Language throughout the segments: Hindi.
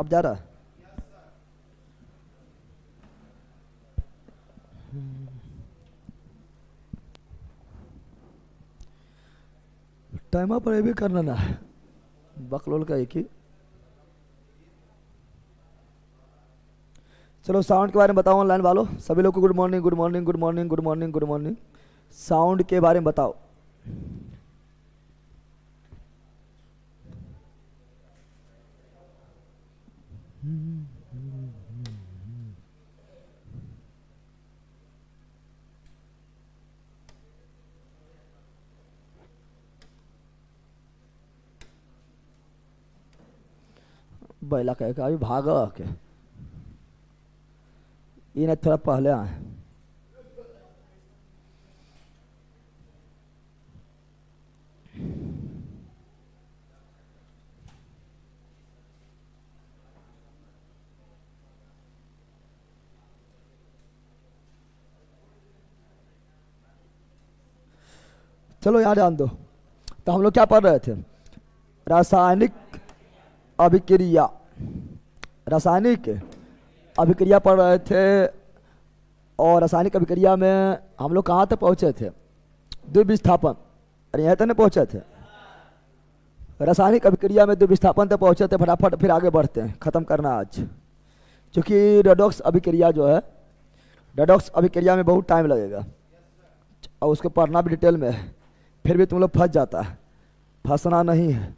अब जा रहा है। टाइम पर ये भी करना ना है, बकलोल का एक ही। चलो साउंड के बारे में बताओ ऑनलाइन वालों, सभी लोग को good morning good morning good morning good morning good morning. Sound के बारे में बताओ। बैला कहेगा अभी भागा के, इन्हें थोड़ा पहले आए। चलो यार जान दो। तो हम लोग क्या पढ़ रहे थे? रासायनिक अभिक्रिया, रासायनिक अभिक्रिया पढ़ रहे थे। और रासायनिक अभिक्रिया में हम लोग कहाँ तक पहुँचे थे? द्विविस्थापन, अरे यहाँ तक नहीं पहुँचे थे। रासायनिक अभिक्रिया में द्विविस्थापन तक पहुँचे थे। फटाफट फिर आगे बढ़ते हैं, ख़त्म करना आज, क्योंकि रेडॉक्स अभिक्रिया जो है, रेडॉक्स अभिक्रिया में बहुत टाइम लगेगा और उसको पढ़ना भी डिटेल में है, फिर भी तुम लोग फंस जाता है, फंसना नहीं है।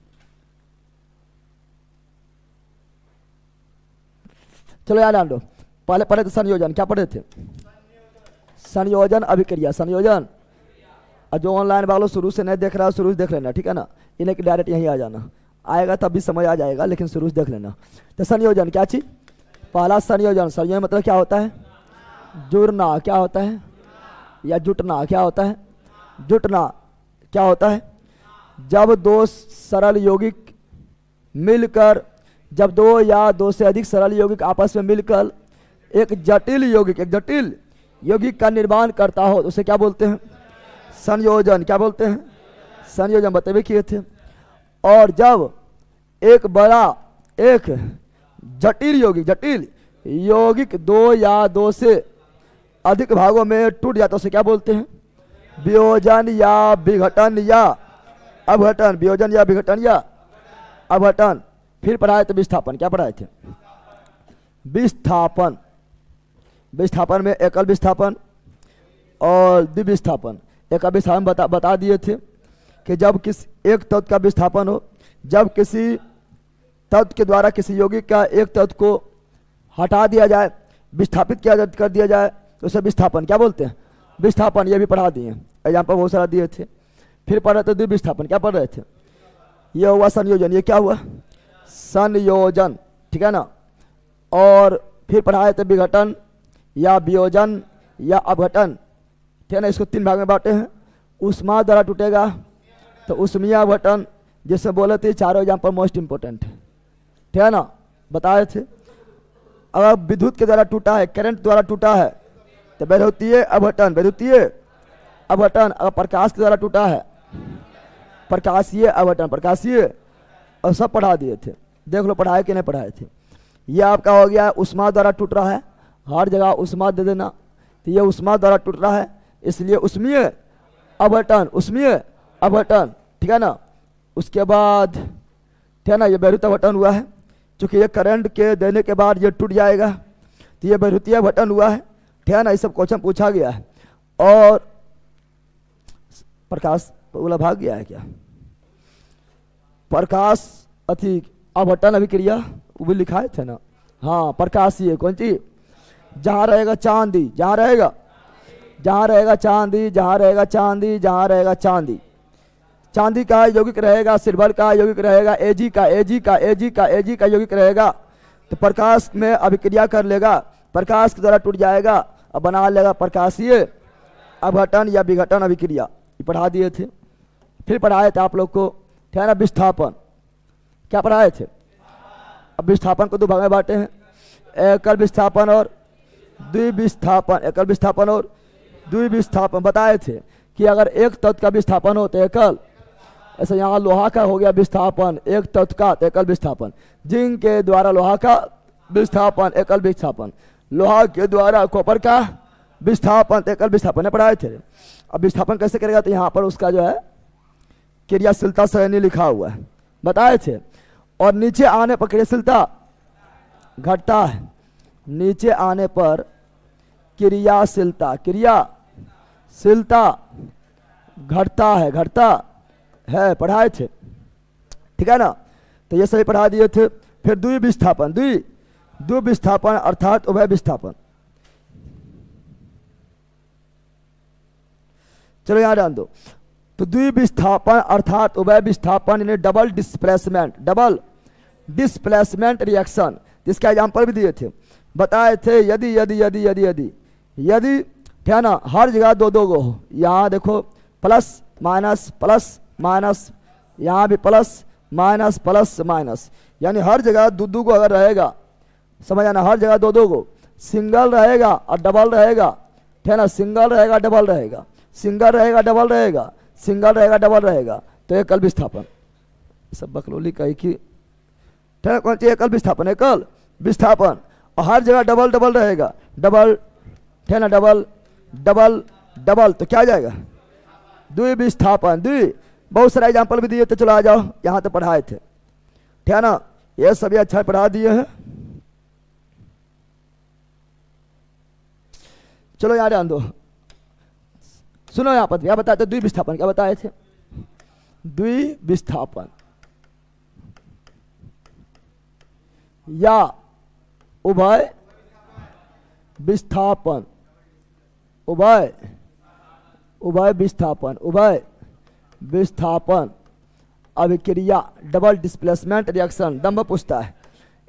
चलो याद आन लो, पहले पढ़े थे संयोजन, क्या पढ़े थे? संयोजन अभिक्रिया, संयोजन। और जो ऑनलाइन वालों शुरू से नहीं देख रहा है शुरू से देख लेना, ठीक है ना। इन्हें कि डायरेक्ट यहीं आ जाना, आएगा तब भी समझ आ जाएगा, लेकिन शुरू से देख लेना। तो संयोजन क्या चीज? पहला संयोजन, संयोजन मतलब क्या होता है? जुड़ना। क्या होता है? या जुटना। क्या होता है? जुटना। क्या होता है? जब दो सरल यौगिक मिलकर, जब दो या दो से अधिक सरल यौगिक आपस में मिलकर एक जटिल यौगिक का निर्माण करता हो, उसे क्या बोलते हैं? संयोजन। क्या बोलते हैं? संयोजन बतबे किए थे। और जब एक जटिल यौगिक दो या दो से अधिक भागों में टूट जाता है, उसे क्या बोलते हैं? वियोजन या विघटन या अपघटन। वियोजन या विघटन या अपघटन। फिर पढ़ाए थे विस्थापन। क्या पढ़ाए थे? विस्थापन। विस्थापन में एकल विस्थापन और द्विविस्थापन। एकल विस्थापन बता दिए थे कि जब एक तत्व का विस्थापन हो, जब किसी तत्व के द्वारा किसी यौगिक का एक तत्व को हटा दिया जाए, विस्थापित कर दिया जाए, तो उसे विस्थापन क्या बोलते हैं? विस्थापन। ये भी पढ़ा दिए, एग्जाम्पल बहुत सारा दिए थे। फिर पढ़ रहे थे द्विविस्थापन। क्या पढ़ रहे थे? ये हुआ संयोजन। ये क्या हुआ? संयोजन, ठीक है ना। और फिर पढ़ाए थे विघटन या वियोजन या अपघटन, ठीक है ना। इसको तीन भाग में बांटे हैं। ऊष्मा द्वारा टूटेगा तो ऊष्मीय अपघटन, जिससे बोले थे चारों एग्जाम्पल मोस्ट इंपोर्टेंट, ठीक है ना, बताए थे। अगर विद्युत के द्वारा टूटा है, करंट द्वारा टूटा है, तो वैद्युतीय अपघटन, वैद्युतीय अपघटन। अगर प्रकाश के द्वारा टूटा है, प्रकाशीय अपघटन, प्रकाशीय। और सब पढ़ा दिए थे। देख लो पढ़ाए कि नहीं पढ़ाए थे। ये आपका हो गया ऊष्मा द्वारा टूट रहा है, हर जगह ऊष्मा दे देना। तो ये ऊष्मा द्वारा टूट रहा है, इसलिए ऊष्मीय अपघटन, ऊष्मीय अपघटन, ठीक है ना। उसके बाद, ठीक है ना, ये वैद्युत अपघटन हुआ है, क्योंकि ये करंट के देने के बाद ये टूट जाएगा, तो ये वैद्युतीय अपघटन हुआ है, ठीक है ना। ये सब क्वेश्चन पूछा गया है। और प्रकाश बोला भाग गया है क्या? प्रकाश अपघटन अभिक्रिया वो भी लिखाए थे ना। हाँ, प्रकाशीय कौन सी? जहाँ रहेगा चांदी, जहाँ रहेगा चांदी, जहाँ रहेगा चांदी, जहाँ रहेगा चांदी। चांदी का यौगिक रहेगा, सिल्वर का यौगिक रहेगा, एजी का यौगिक रहेगा, तो प्रकाश में अभिक्रिया कर लेगा, प्रकाश के द्वारा टूट जाएगा और बना लेगा प्रकाशीय अपघटन या विघटन अभिक्रिया। ये पढ़ा दिए थे। फिर पढ़ाए थे आप लोग को, ठीक है ना, विस्थापन। क्या पढ़ाए थे? अब विस्थापन को दो भाग में बांटे हैं, एकल विस्थापन और द्विविस्थापन। एकल विस्थापन और द्विविस्थापन बताए थे कि अगर एक तत्व का विस्थापन हो तो एकल, ऐसे यहाँ लोहा का हो गया विस्थापन, एक तत्व का एकल विस्थापन। जिंक के द्वारा लोहा का विस्थापन, एकल विस्थापन। लोहा के द्वारा कॉपर का विस्थापन, एकल विस्थापन पढ़ाए थे। अब विस्थापन कैसे करेगा, तो यहाँ पर उसका जो है क्रियाशीलता श्रेणी लिखा हुआ है, बताए थे। और नीचे आने पर क्रियाशीलता घटता है, नीचे आने पर क्रियाशीलता घटता है, पढ़ाए थे, ठीक है ना। तो ये सभी पढ़ा दिए थे। फिर द्विविस्थापन अर्थात उभय विस्थापन। चलो यहां ध्यान दो। तो द्विविस्थापन अर्थात उभय विस्थापन यानी डबल डिस्प्लेसमेंट रिएक्शन, जिसका एग्जाम्पल भी दिए थे, बताए थे। यदि क्या ना, हर जगह दो गो हो। यहाँ देखो प्लस माइनस, यहाँ भी प्लस माइनस, यानी हर जगह दो गो अगर रहेगा, समझ आना, हर जगह दो गो, सिंगल रहेगा और डबल रहेगा, ठीक है ना। सिंगल रहेगा डबल रहेगा, सिंगल रहेगा डबल रहेगा, सिंगल रहेगा डबल रहेगा, तो एकल विस्थापन। सब बकलोली कही कि कौन सी एकल विस्थापन। और हर जगह डबल रहेगा, डबल, ठीक है ना, डबल, तो क्या आ जाएगा, द्विविस्थापन। बहुत सारे एग्जाम्पल भी दिए थे। चलो आ जाओ, यहाँ तो पढ़ाए थे, ठीक है ना। ये सभी अच्छा पढ़ा दिए हैं। चलो यहाँ ध्यान दो, सुनो यहाँ पर क्या बताए थे, द्विविस्थापन क्या बताए थे। द्विविस्थापन या उभय विस्थापन, उभय विस्थापन अभिक्रिया डबल डिस्प्लेसमेंट रिएक्शन। दम्भ पूछता है,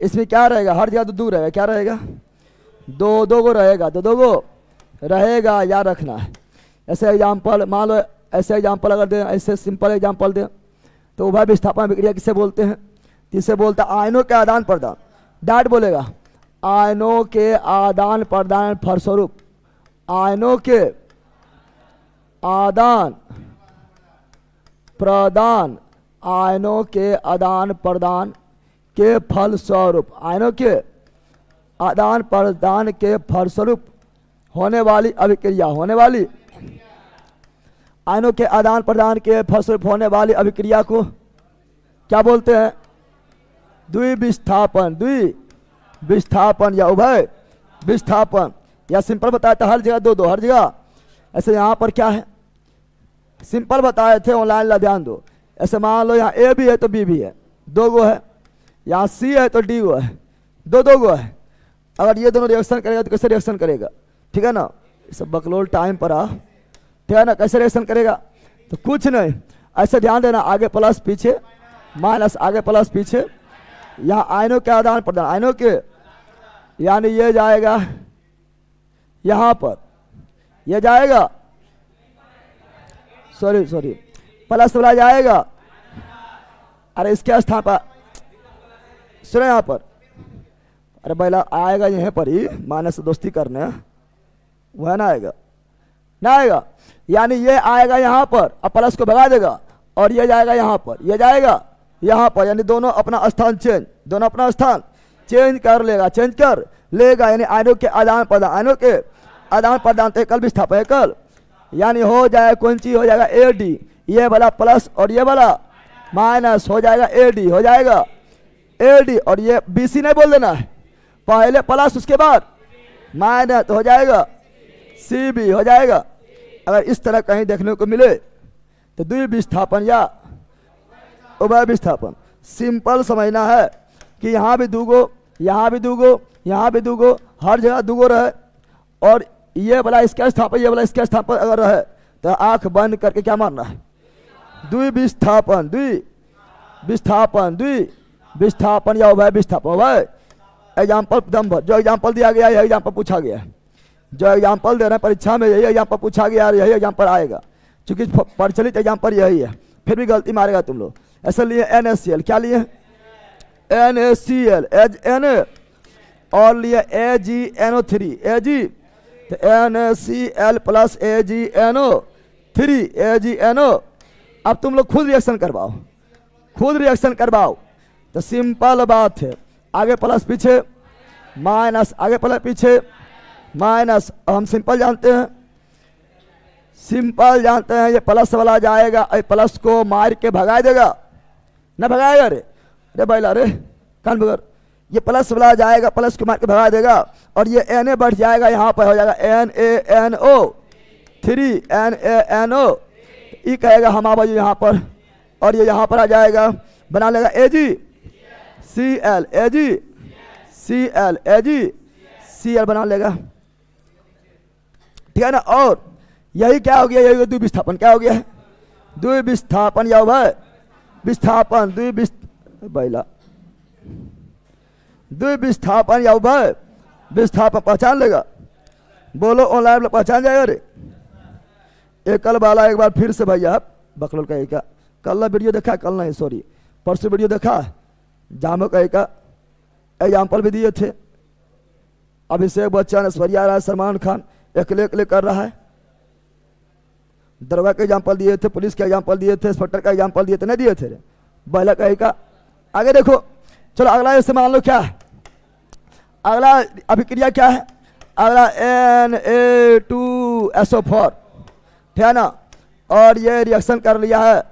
इसमें क्या रहेगा, हर जगह दो रहेगा, क्या रहेगा, दो गो रहेगा, याद रखना है। ऐसे एग्जाम्पल मान लो, ऐसे एग्जाम्पल अगर दें, ऐसे सिंपल एग्जाम्पल दें, तो उभय विस्थापन अभिक्रिया किसे बोलते हैं, किसे बोलते हैं, आयनों के आदान प्रदान। डाट बोलेगा, आयनों के आदान प्रदान फलस्वरूप, आयनों के आदान प्रदान, आयनों के आदान प्रदान के फलस्वरूप, आयनों के आदान प्रदान के फलस्वरूप होने वाली अभिक्रिया, आयनों के आदान प्रदान के फलस्वरूप होने वाली अभिक्रिया को क्या बोलते हैं, द्विविस्थापन या उभय विस्थापन। या सिंपल बताया था, हर जगह दो, हर जगह। ऐसे यहाँ पर क्या है, सिंपल बताए थे, ऑनलाइन ला ध्यान दो। ऐसे मान लो यहाँ ए भी है तो बी भी है, दो गो है। यहाँ सी है तो डी गो है, दो गो है। अगर ये दोनों रिएक्शन करेगा तो कैसे रिएक्शन करेगा, ठीक है ना। सब बकलोल टाइम पर आ, ठीक है ना। कैसे रिएक्शन करेगा, तो कुछ नहीं, ऐसे ध्यान देना, आगे प्लस पीछे माइनस, आगे प्लस पीछे। यहाँ आयनों के आदान प्रदान, आयनों के, यानी ये जाएगा यहाँ पर, ये जाएगा, सॉरी प्लस वाला जाएगा, अरे इसके स्थान पर सुनो यहाँ पर, अरे पहला आएगा यहाँ पर ही, माइनस से दोस्ती करने, वह ना आएगा, यानी ये आएगा यहाँ पर, अब प्लस को भगा देगा, और ये जाएगा यहाँ पर, ये जाएगा यहाँ पर, यानी दोनों अपना स्थान चेंज कर लेगा, यानी आयनों के आदान प्रदान, तो एकल विस्थापन, एकल, यानी हो जाएगा कौन चीज, हो जाएगा एडी, ये वाला प्लस और ये वाला माइनस, हो जाएगा एडी, और ये बीसी नहीं बोल देना है, पहले प्लस उसके बाद माइनस, हो जाएगा सीबी, हो जाएगा। अगर इस तरह कहीं देखने को मिले तो द्विविस्थापन या उभय विस्थापन। सिंपल समझना है कि यहाँ भी दूगो, यहाँ भी दूगो, हर जगह दूगो रहे, और ये वाला इसका स्थान, ये वाला इसका स्थान पर अगर रहे, तो आंख बंद करके क्या मानना है, द्विविस्थापन या उभय विस्थापन। उभय एग्जाम्पल दम्भ, जो एग्जाम्पल दिया गया है, एग्जाम्पल पूछा गया है, जो एग्जाम्पल दे रहे हैं परीक्षा में, यही एग्जाम्पल पूछा गया, यही एग्जाम्पल आएगा, क्योंकि प्रचलित एग्जाम्पल यही है। फिर भी गलती मारेगा तुम लोग। ऐसे लिए NaCl, क्या लिए, NaCl एज Na, और लिए AgNO3, Ag, तो NaCl प्लस AgNO3, AgNO, अब तुम लोग खुद रिएक्शन करवाओ, खुद रिएक्शन करवाओ। तो सिंपल बात है, आगे प्लस पीछे माइनस, आगे प्लस पीछे माइनस। हम सिंपल जानते हैं, सिंपल जानते हैं, ये प्लस वाला जाएगा, प्लस को मार के भगा देगा ना, भगाएगा रे, अरे बैला रे कान बगर, ये प्लस वाला जाएगा, प्लस को मार के भगा देगा, और ये एन ए बढ़ जाएगा, यहाँ पर हो जाएगा N A N O 3 N A N O, ई कहेगा हम आ यहाँ पर, और ये यहाँ पर आ जाएगा, बना लेगा ए जी सी एल, ए जी सी एल, ए जी सी एल बना लेगा, ठीक है ना। और यही क्या हो गया, यही द्विविस्थापन क्या हो गया है, द्विविस्थापन या भाई विस्थापन, द्विविस्थापन या भाई विस्थापन, पहचान लेगा, बोलो ऑनलाइन पहचान जाएगा रे। एकल वाला एक बार फिर से भैया बकलोल का एक कल वीडियो देखा, कल नहीं सॉरी परसों वीडियो देखा, जामो का एक एग्जाम्पल भी दिए थे, अभिषेक बच्चन, ऐश्वर्या राय, सलमान खान अकेले कर रहा है, दरोगा के एग्जाम्पल दिए थे, पुलिस के एग्जाम्पल दिए थे, इंस्पेक्टर का एग्जाम्पल दिए थे, नहीं दिए थे बैला का एक। आगे देखो, चलो अगला ऐसे मान लो क्या है, अगला अभिक्रिया क्या है, अगला Na2SO4, ठीक है ना। और ये रिएक्शन कर लिया है,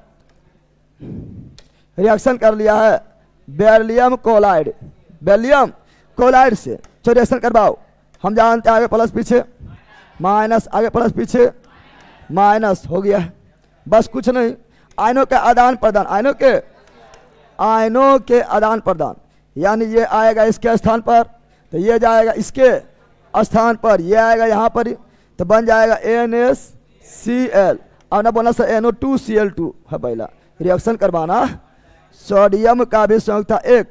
रिएक्शन कर लिया है बेरिलियम क्लोराइड, बेरिलियम क्लोराइड से, चलो रिएक्शन करवाओ। हम जानते हैं आगे प्लस पीछे माइनस, आगे प्लस पीछे माइनस, हो गया है, बस कुछ नहीं। आयनों के आदान प्रदान, आयनों के आदान प्रदान, यानी ये आएगा इसके स्थान पर, तो ये जाएगा इसके स्थान पर, ये आएगा यहाँ पर, तो बन जाएगा NaCl, और ना बोला सर NO2Cl2 है, पहला रिएक्शन करवाना। सोडियम का भी संयुक्ता 1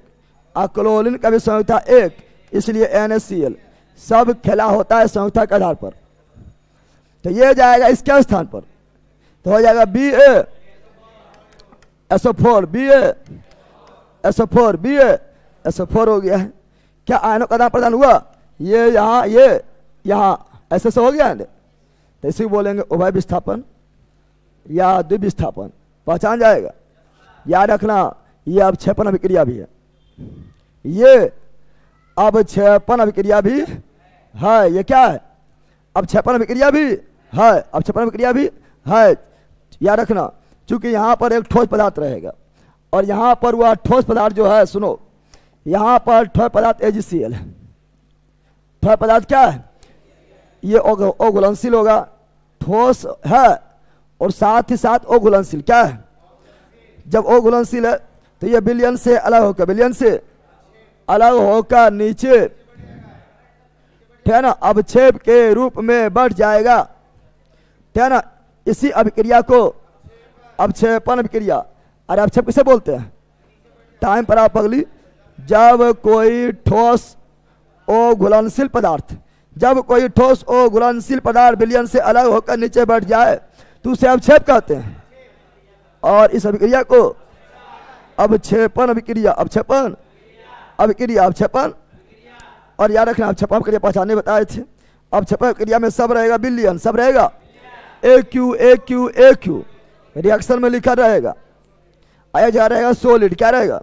और क्लोरीन का भी संयुक्ता 1, इसलिए NaCl सब खेला होता है संयुक्ता के आधार पर, तो ये जाएगा इसके स्थान पर, तो हो जाएगा BaSO4, BaSO4 हो गया है। क्या आयनों का आदान प्रदान हुआ, ये यहाँ, ये यहाँ, ऐसे से हो गया है, तो इसी बोलेंगे उभय विस्थापन या द्विविस्थापन, पहचान जाएगा। याद रखना, ये अवक्षेपण अभिक्रिया भी है, ये अवक्षेपण अभिक्रिया भी है, ये क्या है, अवक्षेपण अभिक्रिया भी है, अवक्षेपण अभिक्रिया भी है। याद रखना, क्योंकि यहाँ पर एक ठोस पदार्थ रहेगा, और यहाँ पर वह ठोस पदार्थ जो है, सुनो, यहाँ पर ठोस पदार्थ AgCl है, ठोस पदार्थ क्या है, ये अघुलनशील होगा, ठोस है, और साथ ही साथ अघुलनशील क्या है, जब अघुलनशील है तो ये विलयन से अलग होकर, विलयन से अलग होकर नीचे, ठीक है ना, अवक्षेप के रूप में बढ़ जाएगा, ठीक है ना। इसी अभिक्रिया को अवक्षेपण अभिक्रिया, अरे अवक्षेप किसे बोलते हैं, टाइम पर आप पगली, जब कोई ठोस अघुलनशील पदार्थ, जब कोई ठोस अघुलनशील पदार्थ विलयन से अलग होकर नीचे बढ़ जाए तो उसे अवक्षेप कहते हैं, और इस अभिक्रिया को अवक्षेपण अभिक्रिया, अवक्षेपण अभिक्रिया, अवक्षेपण। और याद रखना, अवक्षेपण अभिक्रिया पहचाने बताए थे, अवक्षेपण अभिक्रिया में सब रहेगा विलयन, सब रहेगा AQ रिएक्शन में लिखा रहेगा, आया जा रहेगा सॉलिड, क्या रहेगा,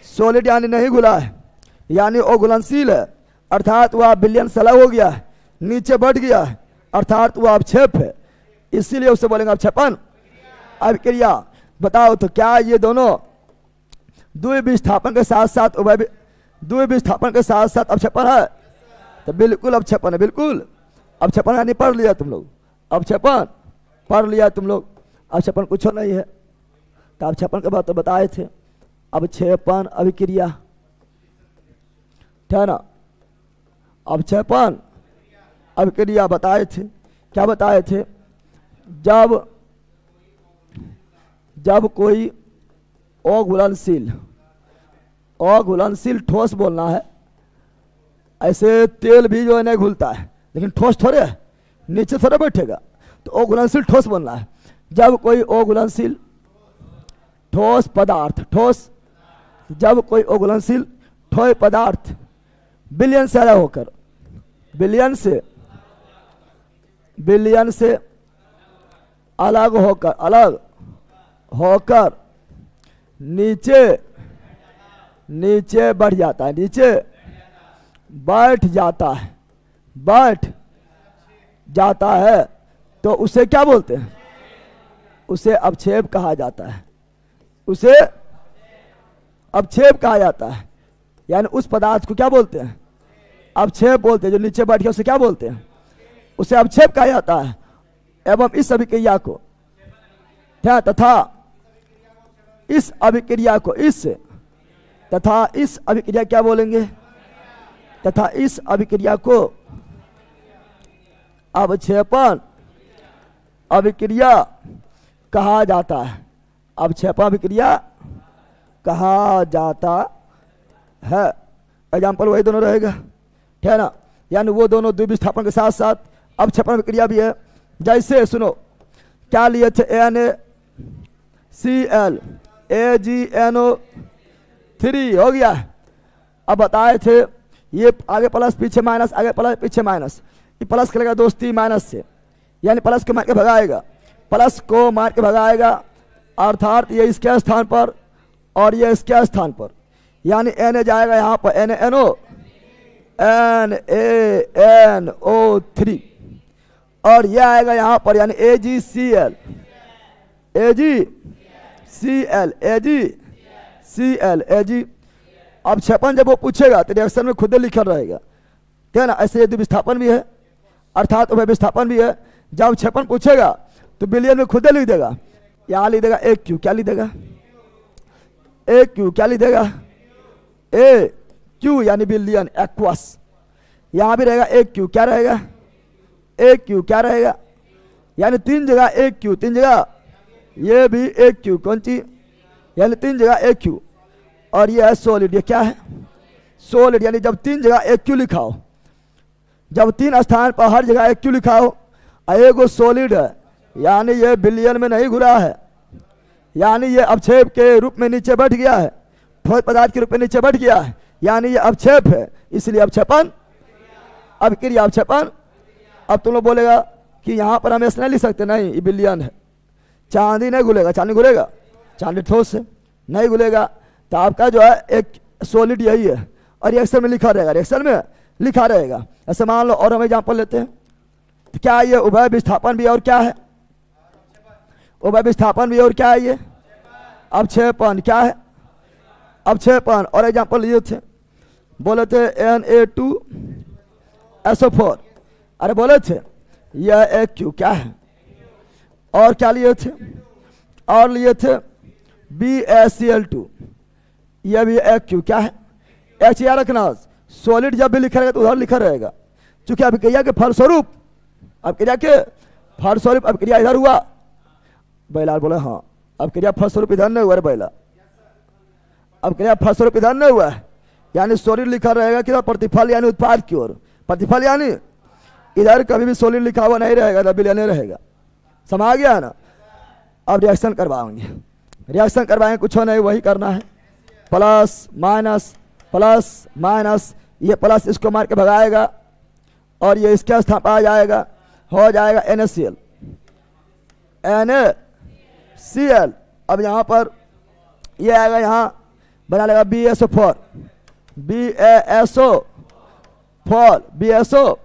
सॉलिड, यानी नहीं घुला है, यानी अघुलनशील है, अर्थात वह विलयन से अलग हो गया है, नीचे बढ़ गया है, अर्थात वह अवक्षेप है, इसीलिए उसे बोलेंगे अवक्षेपण अभिक्रिया। बताओ तो क्या ये दोनों द्विविस्थापन के साथ साथ द्विविस्थापन के साथ साथ अवक्षेपण है, तो बिल्कुल अवक्षेपण है, बिल्कुल अवक्षेपण, यानी पढ़ लिया तुम लोग, अवक्षेपण पढ़ लिया तुम लोग, अवक्षेपण कुछ नहीं है, तो अवक्षेपण के बाद तो बताए थे, अवक्षेपण अभिक्रिया, ठीक है ना, अवक्षेपण अभिक्रिया बताए थे, क्या बताए थे, जब कोई अघुलनशील ठोस बोलना है, ऐसे तेल भी जो है नहीं घुलता है, लेकिन ठोस थोड़े है, नीचे थोड़े बैठेगा, तो अघुलनशील ठोस बोलना है। जब कोई अघुलनशील ठोस पदार्थ, जब कोई अघुलनशील ठोस पदार्थ विलयन से अलग होकर, विलयन से अलग होकर नीचे नीचे बढ़ जाता है, नीचे बैठ जाता है, बैठ जाता है, तो उसे क्या बोलते हैं? उसे अवक्षेप कहा जाता है, उसे अवक्षेप कहा जाता है। यानी उस पदार्थ को क्या बोलते हैं? अवक्षेप बोलते हैं। जो नीचे बैठ गया उसे क्या बोलते हैं? उसे अवक्षेप कहा जाता है। एवं इस अभिक्रिया को तथा इस अभिक्रिया को इस तथा इस अभिक्रिया क्या बोलेंगे? तथा इस अभिक्रिया को अवक्षेपण अभिक्रिया कहा जाता है, अवक्षेपण अभिक्रिया कहा जाता है। एग्जाम्पल वही दोनों रहेगा, ठीक है ना। यानी वो दोनों द्विविस्थापन के साथ साथ अवक्षेपण अभिक्रिया भी है। जैसे सुनो, क्या लिए थे? NaCl AgNO3 हो गया। अब बताए थे ये आगे प्लस पीछे माइनस, आगे प्लस पीछे माइनस, ये प्लस करेगा दोस्ती माइनस से, यानी प्लस को मार के भगाएगा, प्लस को मार के भगाएगा, अर्थात ये इसके स्थान पर और ये इसके स्थान पर, यानी Na जाएगा यहाँ पर NaNO NaNO3 और ये आएगा यहाँ पर यानी AgCl Ag। अब छेपन जब वो पूछेगा तो रिएक्शन में खुद लिखा रहेगा, ठीक है ना। ऐसे यदि विस्थापन भी है अर्थात उभय विस्थापन भी है। जब छेपन पूछेगा तो बिलियन में खुद लिख देगा, यहाँ लिख देगा AQ, क्या लिख देगा? AQ क्या लिख देगा? AQ यानी बिलियन एक्वस। यहाँ भी रहेगा AQ, क्या रहेगा? AQ क्या रहेगा? यानी 3 जगह AQ, 3 जगह ये भी AQ, कौन सी? यानी 3 जगह AQ। और ये है सॉलिड, ये क्या है? सॉलिड। यानी जब 3 जगह AQ लिखा हो, जब 3 स्थान पर हर जगह AQ लिखा हो, एगो सॉलिड है, यानी ये बिलियन में नहीं घुरा है, यानी ये अवक्षेप के रूप में नीचे बैठ गया है, ठोस पदार्थ के रूप में नीचे बैठ गया है, यानी ये अवक्षेप है, इसलिए अवक्षेपण अभिक्रिया अवक्षेपण। अब तुम लोग बोलेगा कि यहाँ पर हम ऐसा नहीं लिख सकते, नहीं ये बिलियन है, चांदी नहीं घुलेगा, चांदी घुलेगा? चांदी ठोस है, नहीं घुलेगा। तो आपका जो है एक सॉलिड यही है और रिएक्शन में लिखा रहेगा, रिएक्शन में लिखा रहेगा। ऐसे मान लो, और हम एग्जाम्पल लेते हैं, तो क्या ये उभय विस्थापन भी और क्या है? उभय विस्थापन भी और क्या है? ये अवक्षेपण। क्या है? अवक्षेपण। और एग्जाम्पल लिए थे, बोले थे Na2SO4, अरे बोले थे यह AQ क्या है? और क्या लिए थे? और लिए थे BaCl2, यह भी AQ क्या है? H याद रखना, सॉलिड जब भी लिखा रहेगा तो उधर लिखा रहेगा, क्योंकि अभिक्रिया के फलस्वरूप, अभिक्रिया के फलस्वरूप अभिक्रिया इधर हुआ। बैलाल बोला हाँ, अभिक्रिया फलस्वरूप इधर नहीं हुआ रे बैला, अभिक्रिया फलस्वरूप इधर नहीं हुआ है, यानी सॉलिड लिखा रहेगा कि प्रतिफल यानी उत्पाद की ओर, प्रतिफल यानी इधर कभी भी सॉलिड लिखा हुआ नहीं रहेगा, बिलियन रहेगा। समझ गया ना। अब रिएक्शन करवाएंगे, रिएक्शन करवाएंगे, कुछ नहीं वही करना है, प्लस माइनस, ये प्लस इसको मार के भगाएगा और ये इसके स्थान पर आ जाएगा, हो जाएगा NaCl। अब यहाँ पर ये आएगा, यहाँ बना लेगा BaSO4, BaSO,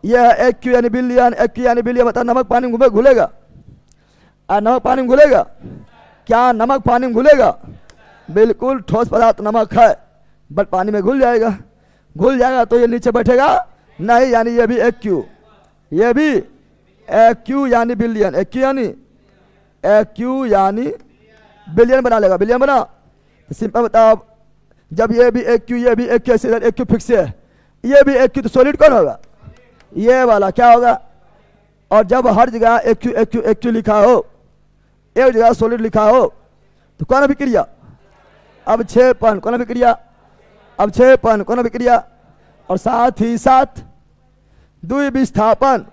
ये है AQ यानी बिलियन, AQ यानी बिलियन। बता नमक पानी में घुलेगा? नमक पानी में घुलेगा? क्या नमक पानी में घुलेगा? बिल्कुल ठोस पदार्थ नमक है, बट पानी में घुल जाएगा, घुल जाएगा तो ये नीचे बैठेगा नहीं, यानी ये भी AQ, ये भी AQ यानी बिलियन, AQ यानी बिलियन बना लेगा, बिलियन बना। तो सिंपल बताओ, जब ये भी AQ ये भी AQ, इधर AQ फिक्स है, ये भी AQ, तो सॉलिड कौन होगा? ये वाला क्या होगा? और जब हर जगह AQ लिखा हो, एक जगह सॉलिड लिखा हो, तो कौन अभिक्रिया? अवक्षेपण। कौन अभिक्रिया? अवक्षेपण। कौन अभिक्रिया? और साथ ही साथ द्विविस्थापन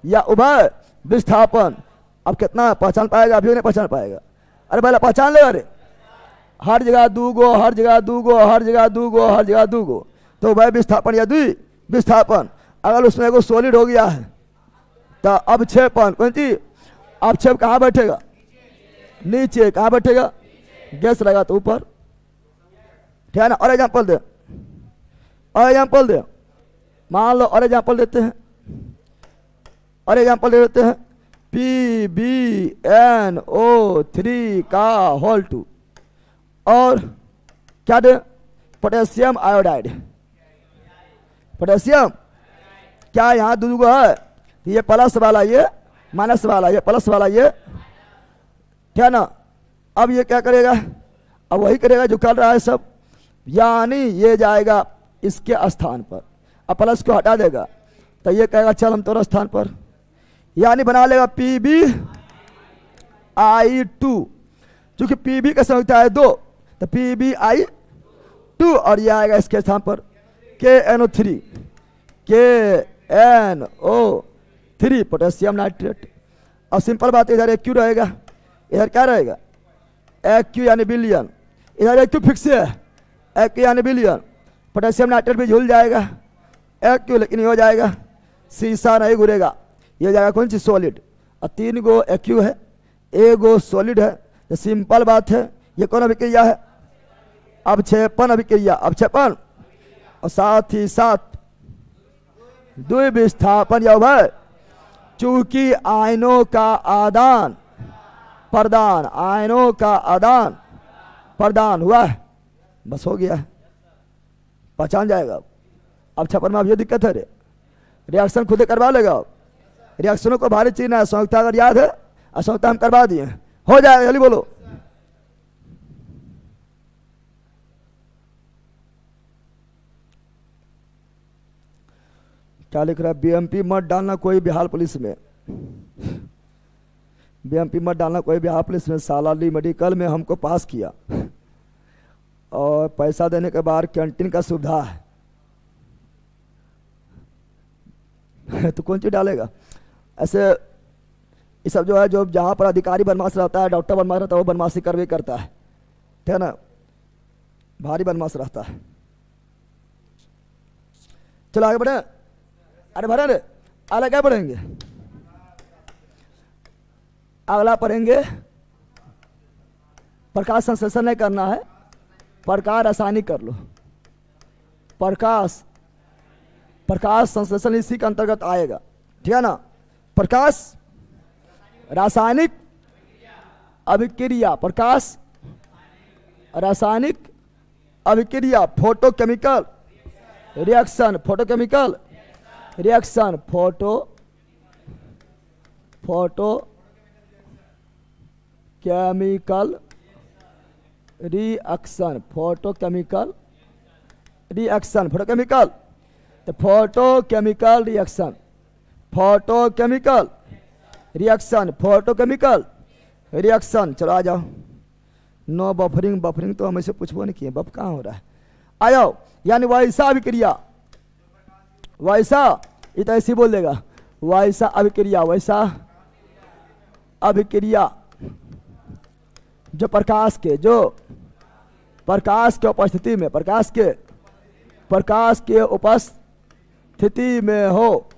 या उभय विस्थापन। अब कितना पहचान पाएगा? अभी नहीं पहचान पाएगा। अरे पहले पहचान ले, अरे हर जगह दूगो, हर जगह दूगो, हर जगह दूगो, हर जगह दूगो, तो उभय विस्थापन या द्विविस्थापन। अगर उसमें एगो सॉलिड हो गया है तो अवक्षेपन। कौन सी? अवक्षेप कहाँ बैठेगा? नीचे। कहाँ बैठेगा? गैस लगा तो ऊपर, ठीक है ना। और एग्जाम्पल दे, और एग्जाम्पल दे, मान लो और एग्जाम्पल देते हैं, और एग्जाम्पल दे देते हैं PbNO3 का होल 2 और क्या दे? Potassium iodide. पोटेशियम क्या यहाँ दूध है? ये प्लस वाला, ये माइनस वाला, ये प्लस वाला, ये क्या ना। अब ये क्या करेगा? अब वही करेगा जो कर रहा है सब, यानी ये जाएगा इसके स्थान पर, अब प्लस को हटा देगा तो ये कहेगा चल हम तोरा स्थान पर, यानी बना लेगा PbI2, क्योंकि Pb का संयुक्त है 2 तो PbI2 और ये आएगा इसके स्थान पर KNO3, KNO3 पोटेशियम नाइट्रेट। और सिंपल बात, इधर AQ रहेगा, इधर क्या रहेगा? AQ यानी बिलियन, इधर AQ फिक्स है, AQ यानी बिलियन। पोटेशियम नाइट्रेट भी झूल जाएगा AQ, लेकिन ये हो जाएगा शीशा नहीं घुरेगा, ये जाएगा कौन सी? सॉलिड। और 3 गो AQ है, 1 गो सॉलिड है, तो सिंपल बात है ये कौन अभिक्रिया है? अवक्षेपण अभिक्रिया, अवक्षेपण। और साथ ही साथ द्विविस्थापन या उभय, चूंकि आयनों का आदान प्रदान, आयनों का आदान प्रदान हुआ है, बस हो गया है, पहचान जाएगा। अब छप्पन में अब ये दिक्कत है रे, रिएक्शन खुद करवा लेगा। रिएक्शनों को भारी चीज है, संयुक्ता अगर याद है, असंयुक्ता हम करवा दिए, हो जाएगा। जल्दी बोलो। क्या लिख रहा है? BMP मत डालना कोई बिहार पुलिस में, BMP मत डालना कोई बिहार पुलिस में। सालाली मेडिकल में हमको पास किया और पैसा देने के बाद कैंटीन का सुविधा है तो कौन चीज डालेगा? ऐसे ये सब जो है, जो जहाँ पर अधिकारी बदमाश रहता है, डॉक्टर बदमाश रहता है, वो बदमाशी कर भी करता है, ठीक है ना, भारी बदमाश रहता है। चलो आगे बढ़े। अरे भरा रे, आगे क्या पढ़ेंगे? अगला पढ़ेंगे प्रकाश संश्लेषण नहीं करना है, प्रकाश रासायनिक कर लो। प्रकाश संश्लेषण इसी के अंतर्गत आएगा, ठीक है ना। प्रकाश रासायनिक अभिक्रिया, प्रकाश रासायनिक अभिक्रिया, photochemical reaction, photochemical reaction, photochemical reaction, photochemical reaction, photochemical तो photochemical reaction, photochemical reaction, photochemical reaction. चलो आ जाओ। नो बफरिंग, बफरिंग तो हम ऐसे पूछबो नहीं किए, बफ कहाँ हो रहा है? आ जाओ। यानी वैसा अभिक्रिया, वैसा ये तो ऐसे बोल देगा, वैसा अभिक्रिया, वैसा अभिक्रिया जो प्रकाश के उपस्थिति में, प्रकाश के उपस्थिति में हो,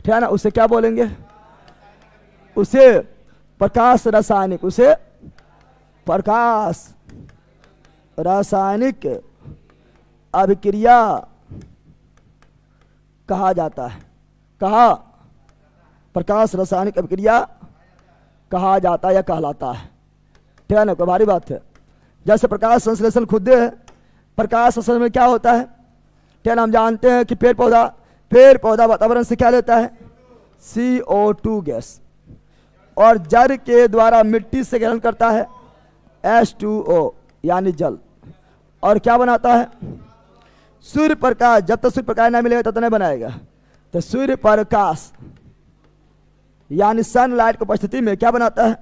ठीक है ना, उसे क्या बोलेंगे? उसे प्रकाश रासायनिक, उसे प्रकाश रासायनिक अभिक्रिया कहा जाता है। कहा? प्रकाश रासायनिक अभिक्रिया कहा जाता है या कहलाता है, ठीक है ना, कोई भारी बात है। जैसे प्रकाश संश्लेषण खुद है, प्रकाश संश्लेषण में क्या होता है, ठीक है ना, हम जानते हैं कि पेड़ पौधा वातावरण से क्या लेता है? CO2 गैस, और जड़ के द्वारा मिट्टी से ग्रहण करता है H2O यानी जल, और क्या बनाता है? सूर्य प्रकाश। जब तक सूर्य प्रकाश नहीं मिलेगा तब तक नहीं बनाएगा, तो सूर्य प्रकाश यानी सनलाइट की उपस्थिति में क्या बनाता है?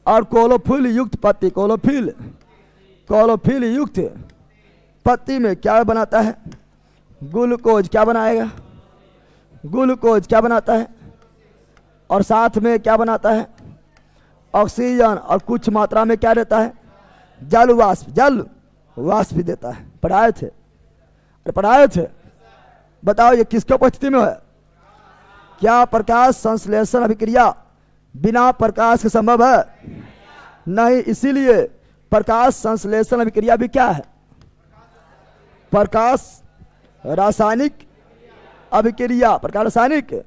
और क्लोरोफिल युक्त पत्ती, क्लोरोफिल युक्त पत्ती में क्या बनाता है? ग्लूकोज। क्या बनाएगा? ग्लूकोज क्या बनाता है? और साथ में क्या बनाता है? ऑक्सीजन, और कुछ मात्रा में क्या देता है? जल वाष्प भी देता है। पढ़ाए थे, अरे पढ़ाए थे। बताओ ये किसके उपस्थिति में है? क्या प्रकाश संश्लेषण अभिक्रिया बिना प्रकाश के संभव है नहीं। इसीलिए प्रकाश संश्लेषण अभिक्रिया भी क्या है? प्रकाश रासायनिक अभिक्रिया, प्रकाश रासायनिक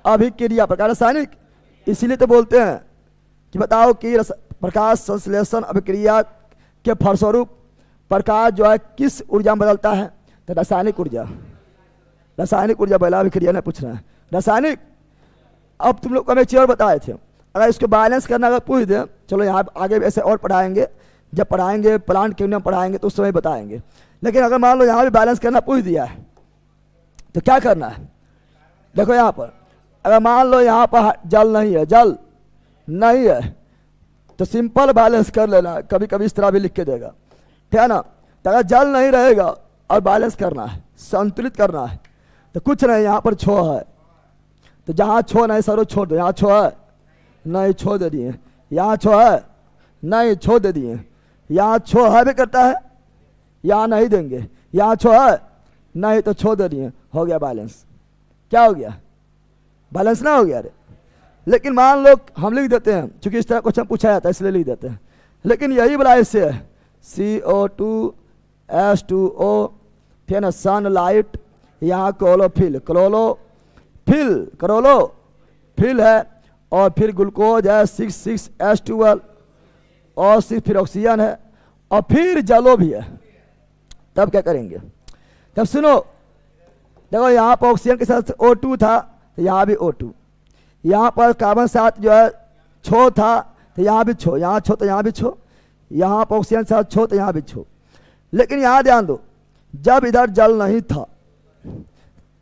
अभिक्रिया, प्रकाश रासायनिक। इसीलिए तो बोलते हैं कि बताओ कि प्रकाश संश्लेषण अभिक्रिया के फलस्वरूप प्रकाश जो है किस ऊर्जा में बदलता है? तो रासायनिक ऊर्जा। रासायनिक ऊर्जा पहला अभिक्रिया ने पूछना है, रासायनिक। अब तुम लोग को हमें चीज बताए थे, अगर इसको बैलेंस करना अगर पूछ दे, चलो यहाँ आगे ऐसे और पढ़ाएंगे, जब पढ़ाएंगे प्लांट के नियम पढ़ाएंगे तो उस समय बताएंगे। लेकिन अगर मान लो यहाँ भी बैलेंस करना पूछ दिया है तो क्या करना है? देखो यहाँ पर अगर मान लो यहाँ पर जल नहीं है, जल नहीं है तो सिंपल बैलेंस कर लेना। कभी कभी इस तरह भी लिख के देगा, ठीक है ना। तो अगर जल नहीं रहेगा और बैलेंस करना है, संतुलित करना है, तो कुछ नहीं, यहाँ पर छो है तो जहाँ छो नहीं सरो छोड़ दो। यहाँ छो है नहीं, छो दे दिए। यहाँ छो है नहीं, छो दे दिए। यहाँ छो है भी करता है, यहाँ नहीं देंगे। यहाँ छो है नहीं तो छो दे दिए, हो गया बैलेंस। क्या हो गया? बैलेंस ना हो गया रे। लेकिन मान लो हम लिख देते हैं, चूंकि इस तरह क्वेश्चन पूछा जाता है इसलिए लिख देते हैं। लेकिन यही बड़ा इससे है CO2 H2O, फिर ना सनलाइट, यहाँ क्लोरोफिल, क्लोरोफिल है, और फिर ग्लूकोज है 6H12 और 6 फिर ऑक्सीजन है और फिर जलो भी है। तब क्या करेंगे? तब सुनो, देखो यहाँ पर ऑक्सीजन के साथ O2 था तो यहाँ भी O2, यहाँ पर कार्बन साथ जो है छो था तो यहाँ भी छो, यहाँ छो तो यहाँ भी छो, यहाँ पर ऑक्सीजन साथ छो तो यहाँ भी छो। लेकिन यहाँ ध्यान दो, जब इधर जल नहीं था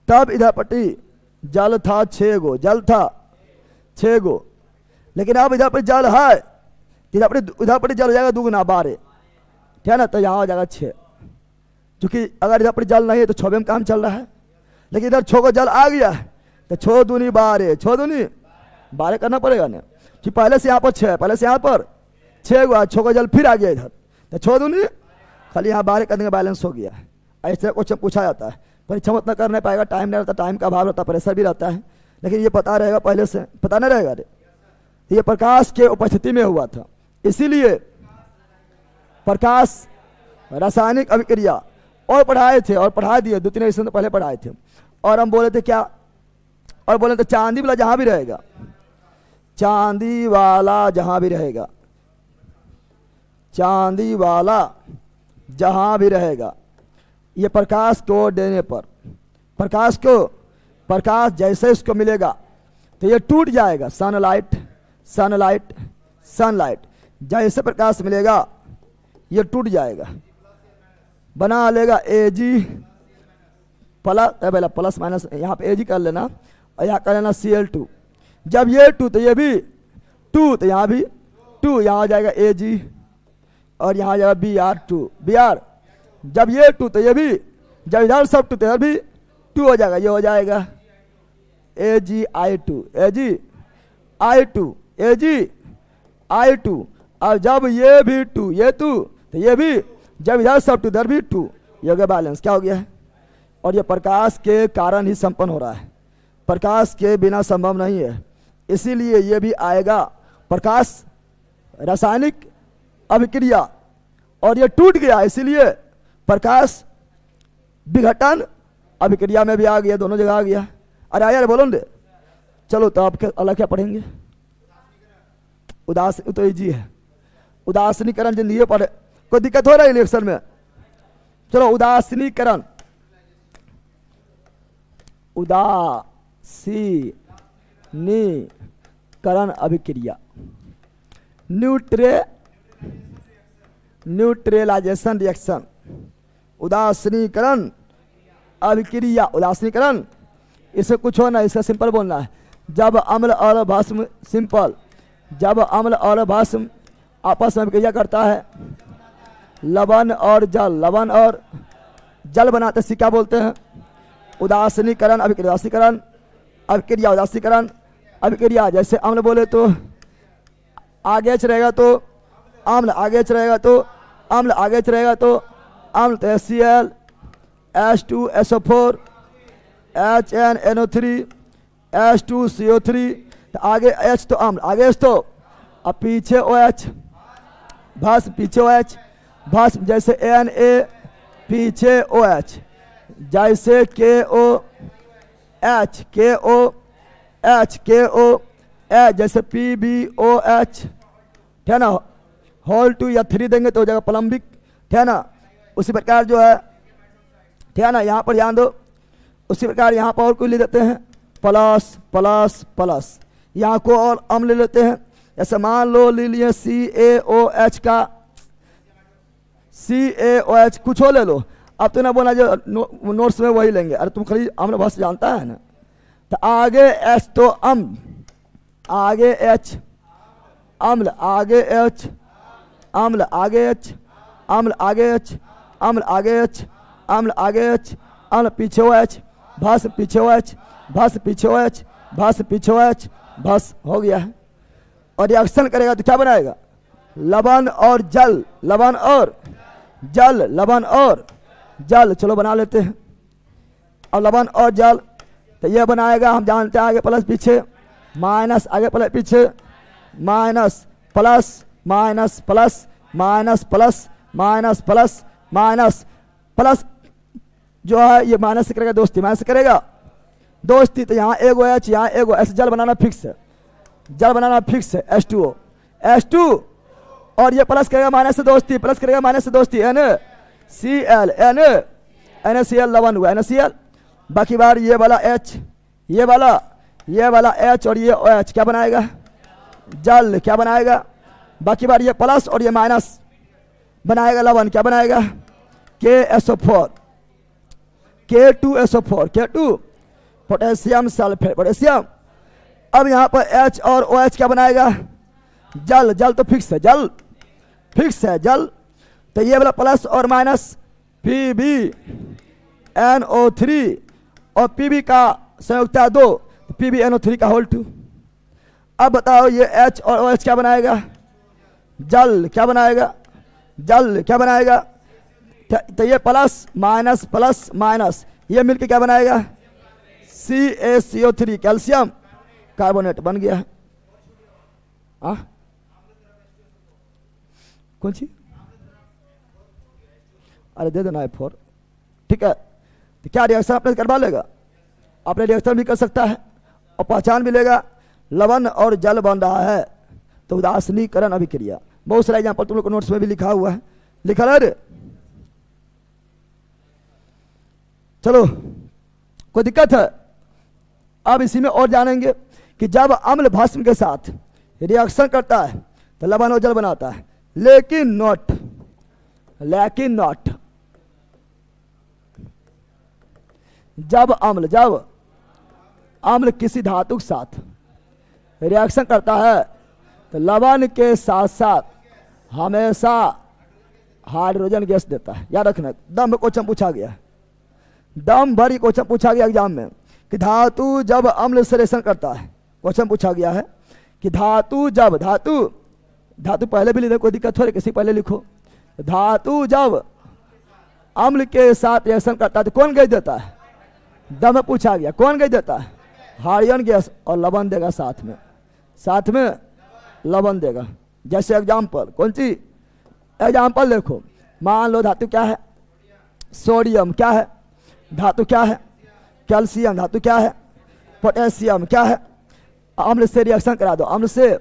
तब इधर पट्टी जल था 6 गो, जल था 6 गो। लेकिन अब इधर पर जल है, इधर पर जल हो जाएगा 2 गुना 12, ठीक है ना। तो यहाँ हो जाएगा 6, क्योंकि अगर इधर पर जल नहीं है तो 6 में काम चल रहा है। लेकिन इधर 6 को जल आ गया है तो 6 दूनी 12, 6 दूनी 12 करना पड़ेगा ना, कि पहले से यहाँ पर 6, पहले से यहाँ पर 6 गो, 6 का जल फिर आ गया इधर तो 6 दूनी, खाली यहाँ 12 करने का बैलेंस हो गया। ऐसे क्वेश्चन पूछा जाता है, परीक्षा में उतना कर नहीं पाएगा, टाइम नहीं रहता, टाइम का अभाव रहता, प्रेशर भी रहता है। लेकिन ये पता रहेगा, पहले से पता नहीं रहेगा रे। ये प्रकाश के उपस्थिति में हुआ था, इसीलिए प्रकाश रासायनिक अभिक्रिया और पढ़ाए थे और पढ़ा दिए, 2-3 एडिशन तो पहले पढ़ाए थे। और हम बोले थे क्या? और बोले थे चांदी वाला जहां भी रहेगा, चांदी वाला जहां भी रहेगा, चांदी वाला जहां भी रहेगा, ये प्रकाश को देने पर, प्रकाश को, प्रकाश जैसे इसको मिलेगा तो ये टूट जाएगा। सनलाइट, सनलाइट, सनलाइट, जैसे प्रकाश मिलेगा ये टूट जाएगा, बना लेगा Ag प्लस, प्लस माइनस यहाँ पे Ag कर लेना और यहाँ कर लेना Cl2। जब ये 2 तो ये भी 2, तो यहाँ भी 2, यहाँ आ जाएगा Ag और यहाँ आ जाएगा Br2, Br। जब ये 2 तो ये भी, जब इधर सब 2 तो इधर भी 2 हो जाएगा, ये हो जाएगा AgI2, AgI2, AgI2। और जब ये भी 2, ये 2 तो ये भी, जब इधर सब 2 इधर भी 2, ये हो गया बैलेंस। क्या हो गया है? और ये प्रकाश के कारण ही संपन्न हो रहा है, प्रकाश के बिना संभव नहीं है। इसीलिए ये भी आएगा प्रकाश रासायनिक अभिक्रिया, और ये टूट गया इसीलिए प्रकाश विघटन अभिक्रिया में भी आ गया, दोनों जगह आ गया। अरे यार बोलो दे, चलो तो आपके अलग क्या पढ़ेंगे? उदास तो इजी है, उदासीनीकरण जिंदगी पढ़े, कोई दिक्कत हो रहा है इलेक्शन में? चलो उदासीनीकरण, उदासीनीकरण अभिक्रिया, न्यूट्रलाइजेशन रिएक्शन, उदासीनीकरण अभिक्रिया, उदासीनीकरण। इसे कुछ हो ना, इसे सिंपल बोलना है। जब अम्ल और भस्म, सिंपल, जब अम्ल और भस्म आपस में अभिक्रिया करता है, लवण और जल, लवण और जल बनाते से क्या बोलते हैं? उदासीनीकरण अभिक्रिया, उदासीनीकरण अभिक्रिया, उदासीनीकरण अभिक्रिया। जैसे अम्ल बोले तो आगे रहेगा तो अम्ल, आगे रहेगा तो अम्ल, आगे रहेगा तो अम्ल, तो HCl, H2SO4, HNNO3, H2CO3, तो आगे H तो अम्ल, आगे H तो, अब पीछे OH, भस्म पीछे OH, भस्म जैसे Na पीछे OH, जैसे KOH, KOH जैसे PbOH, है ना, होल 2 या 3 देंगे तो हो जाएगा प्लम्बिक, है ना। उसी प्रकार जो है यहाँ पर ध्यान दो, उसी प्रकार यहाँ पर और कोई ले लेते हैं प्लस प्लस प्लस, यहाँ को और अम्ल ले लेते हैं। ऐसे मान लो ले लिए CaOH का, CaOH कुछ हो ले लो, अब तो ना बोला जो नोट्स में वही लेंगे, अरे तुम खाली अम्ल भाषा जानता है ना। तो आगे H तो अम्ल, आगे H अम्ल, आगे H अम्ल, आगे H अम्ल, आगे H अम्ल, आगे H अम्ल, आगे H अम्ल, पीछे OH, भस्म पीछे OH, भस्म पीछे OH, भस्म पीछे OH, भस्म हो गया है। और रिएक्शन करेगा तो क्या बनाएगा, लवण और जल, लवण और जल, लवण और जल, चलो बना लेते हैं। अब लवण और जल तो ये बनाएगा, हम जानते हैं आगे प्लस पीछे माइनस, आगे प्लस पीछे minus, plus minus plus minus plus minus plus minus plus, जो है ये माइनस से करेगा दोस्ती, माइनस से करेगा दोस्ती, तो यहाँ एगो H, यहाँ एगो ऐसे जल बनाना फिक्स है, जल बनाना फिक्स है, H2O, H2, और ये प्लस करेगा माइनस से दोस्ती, प्लस करेगा माइनस से दोस्ती, NaCl, NaCl लवण हुआ, NaCl। बाकी बार ये वाला H, ये वाला H और ये OH क्या बनाएगा, जल, क्या बनाएगा। बाकी बार ये प्लस और ये माइनस बनाएगा लवण, क्या बनाएगा, KSO4, K2SO4, K2 potassium sulphate, potassium. अब यहाँ पर H और OH क्या बनाएगा, जल, जल तो फिक्स है, जल फिक्स है, जल। तो ये वाला प्लस और माइनस PbNO3 और Pb का संयुक्ता 2, PbNO3 का होल 2। अब बताओ ये H और OH क्या बनाएगा, जल, क्या बनाएगा, जल, क्या बनाएगा। तो ये प्लस माइनस ये मिलके क्या बनाएगा, CaCO3, कैल्शियम कार्बोनेट बन गया है। कौन सी, अरे दे देना F4, ठीक है। तो क्या रिएक्शन अपने करवा लेगा, अपने रिएक्शन भी कर सकता है और पहचान भी लेगा, लवण और जल बन रहा है तो उदासीनीकरण अभिक्रिया। बहुत सारा एग्जाम्पल तुम लोग को नोट्स में भी लिखा हुआ है, लिखा है रे। चलो कोई दिक्कत है, अब इसी में और जानेंगे कि जब अम्ल भस्म के साथ रिएक्शन करता है तो लवण और जल बनाता है, लेकिन नॉट जब अम्ल किसी धातु के साथ रिएक्शन करता है तो लवण के साथ साथ हमेशा हाइड्रोजन गैस देता है। याद रखना, दम क्वेश्चन पूछा गया है, दम भरी क्वेश्चन पूछा गया एग्जाम में कि धातु जब अम्ल से रिएक्शन करता है, क्वेश्चन पूछा गया है कि धातु जब, धातु पहले भी लिखो, कोई दिक्कत हो रही किसी पहले लिखो। धातु जब अम्ल के साथ रिएक्शन करता है तो कौन गैस देता है, दम पूछा गया, कौन गैस देता है, हाइड्रोजन गैस, और लवण देगा साथ में लवण देगा। जैसे एग्जाम्पल, कौन सी एग्जाम्पल देखो, मान लो धातु क्या है, सोडियम, क्या है धातु, क्या है कैल्शियम, धातु क्या है पोटेशियम, क्या है, अम्ल से रिएक्शन करा दो, अम्ल से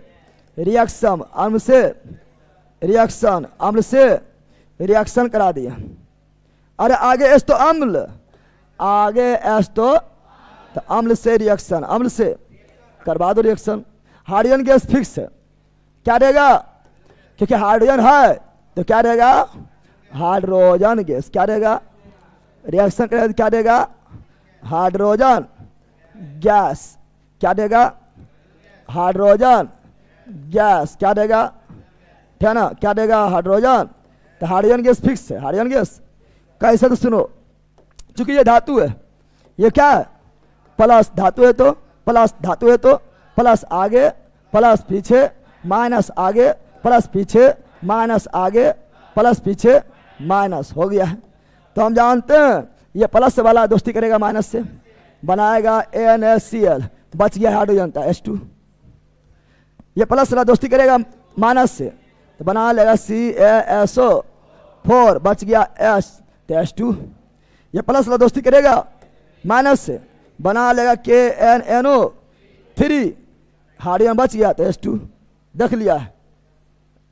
रिएक्शन करा दिया। अरे आगे एस तो अम्ल, आगे एस तो अम्ल से रिएक्शन, अम्ल से करवा दो रिएक्शन। हाइड्रोजन गैस फिक्स है, क्या देगा, क्योंकि हाइड्रोजन है तो क्या देगा, हाइड्रोजन गैस, क्या देगा, रिएक्शन करेगा तो क्या देगा, हाइड्रोजन गैस, क्या देगा, हाइड्रोजन गैस, क्या देगा, है ना, क्या देगा, हाइड्रोजन। तो हाइड्रोजन गैस फिक्स है, हाइड्रोजन गैस कैसे, तो सुनो, चूंकि ये धातु है, ये क्या है, प्लस धातु है तो प्लस, धातु है तो प्लस आगे प्लस पीछे माइनस आगे प्लस पीछे माइनस आगे प्लस पीछे माइनस, हो गया है। तो हम जानते हैं ये प्लस वाला दोस्ती करेगा माइनस से, बनाएगा NaCl, बच गया हाइड्रोजन था H2, ये प्लस वाला दोस्ती करेगा माइनस से तो बना लेगा CaSO4, बच गया S तो H2। ये प्लस वाला दोस्ती करेगा माइनस से बना लेगा KNNO3, हाइड्रोजन बच गया तो H2। देख लिया है,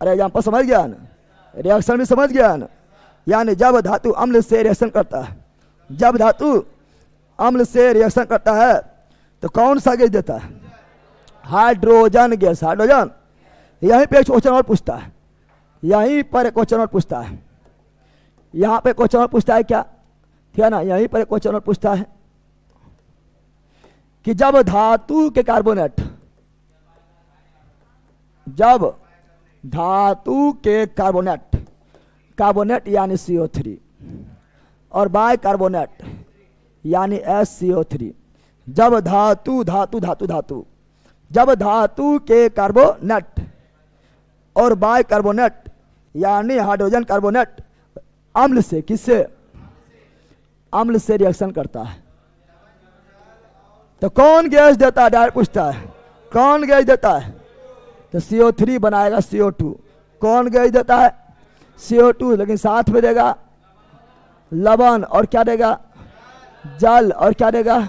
अरे एग्जाम्पल समझ गया ना, रिएक्शन भी समझ गया ना। यानी जब धातु अम्ल से रिएक्शन करता है, जब धातु अम्ल से रिएक्शन करता है तो कौन सा गैस देता है? Hydrogen gas, hydrogen. यहीं पे एक क्वेश्चन और पूछता है, यहीं पर एक क्वेश्चन और पूछता है, यहाँ पे क्वेश्चन और पूछता है क्या, ठीक है ना। यहीं पर एक क्वेश्चन और पूछता है कि जब धातु के कार्बोनेट, जब धातु के कार्बोनेट, कार्बोनेट यानी CO3 और बाय कार्बोनेट यानी SCO3, जब धातु धातु धातु धातु जब धातु के कार्बोनेट और बाय कार्बोनेट यानी हाइड्रोजन कार्बोनेट अम्ल से, किससे? अम्ल से रिएक्शन करता है तो कौन गैस देता है? डायरेक्ट पूछता है कौन गैस देता है? तो CO3 बनाएगा CO2। कौन गैस देता है? CO2, लेकिन साथ में देगा लवण और क्या देगा? जल और क्या देगा?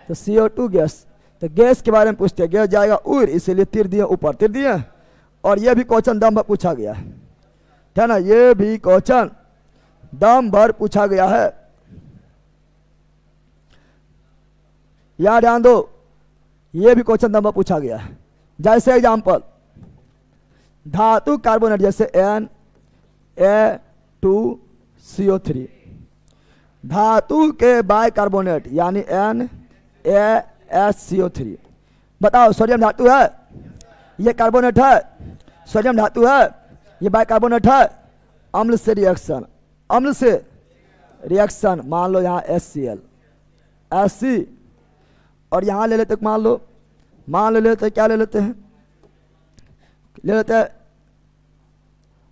तो CO2 गैस। तो गैस के बारे में पूछते हैं, गैस जाएगा उड़, इसीलिए तीर दिए ऊपर, तीर दिए। और ये भी क्वेश्चन दम भर पूछा गया है, ठीक है ना, ये भी क्वेश्चन दम भर पूछा गया है। याद ध्यान दो, ये भी क्वेश्चन दम भर पूछा गया है। जैसे एग्जाम्पल धातु कार्बोनेट जैसे Na2CO3, धातु के बाय कार्बोनेट यानी NaSCO3। बताओ सोडियम धातु है, ये कार्बोनेट है, सोडियम धातु है, ये बाय कार्बोनेट है। अम्ल से रिएक्शन, अम्ल से रिएक्शन, मान लो यहाँ HCl Sc, और यहाँ ले लेते, मान लेते क्या ले लेते हैं, ले लेते हैं,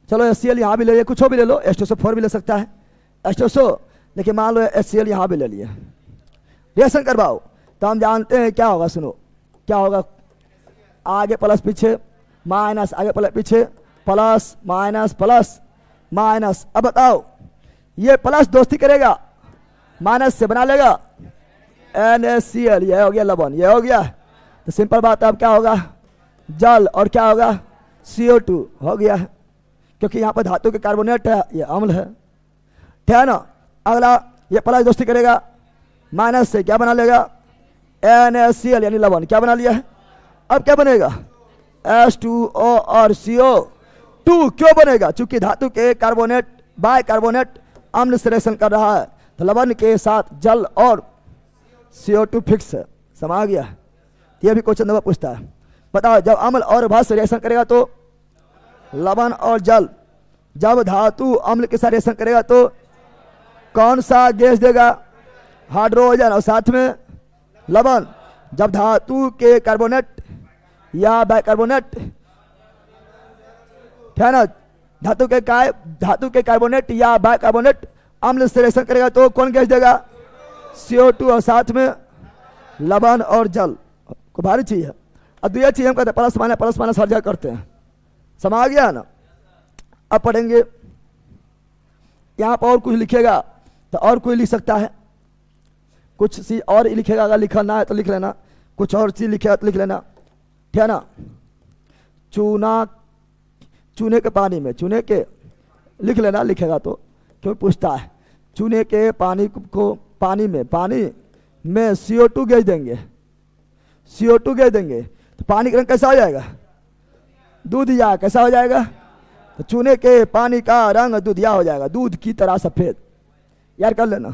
चलो HCl यहाँ भी ले लिया, कुछ भी ले लो, H2SO4 भी ले सकता है, H2SO, लेकिन मान लो HCl यहाँ भी ले लिया। रिएक्शन करवाओ तो हम जानते हैं क्या होगा, सुनो क्या होगा, आगे प्लस पीछे माइनस, आगे प्लस पीछे प्लस माइनस प्लस माइनस। अब बताओ ये प्लस दोस्ती करेगा माइनस से, बना लेगा NaCl, ये हो गया लवण, ये हो गया। तो सिंपल बात है, अब क्या होगा? जल, और क्या होगा? CO2 हो गया, क्योंकि यहाँ पर धातु के कार्बोनेट है, ये अम्ल है, ठीक है ना। अगला ये प्लस दोस्ती करेगा माइनस से, क्या बना लेगा? NaCl यानी लवण, क्या बना लिया है? अब क्या बनेगा? H2O और CO2 क्यों बनेगा? चूंकि धातु के कार्बोनेट बाय कार्बोनेट अम्ल से रिएक्शन कर रहा है तो लवण के साथ जल और CO2 फिक्स है, समा गया। ये भी क्वेश्चन नंबर पूछता है। बताओ जब अम्ल और भस्म रिएक्शन करेगा तो लवण और जल, जब धातु अम्ल के साथ रिएक्शन करेगा तो कौन सा गैस देगा? हाइड्रोजन और साथ में लवण। जब धातु के कार्बोनेट या बाइकार्बोनेट, ठीक है ना, धातु के कार्बोनेट या बाइकार्बोनेट अम्ल से रिएक्शन करेगा तो कौन गैस देगा? CO2 और साथ में लवण और जल। को भारी चीज है। अब ये चीज हम कहते हैं प्लस माइनस हर जगह करते हैं, समा गया ना। अब पढ़ेंगे यहाँ पर और कुछ लिखेगा तो और कोई लिख सकता है, कुछ चीज और लिखेगा, अगर लिखना है तो लिख लेना, कुछ और चीज लिखेगा तो लिख लेना, ठीक है ना। चूने के पानी में, चूने के लिख लेना, लिखेगा तो क्यों पूछता है। चूने के पानी को पानी में CO2 गैस देंगे, CO2 गैस देंगे तो पानी का रंग कैसा हो जाएगा? दूधिया। कैसा हो जाएगा? तो चूने के पानी का रंग दूधिया हो जाएगा, दूध की तरह सफेद। यार कर लेना।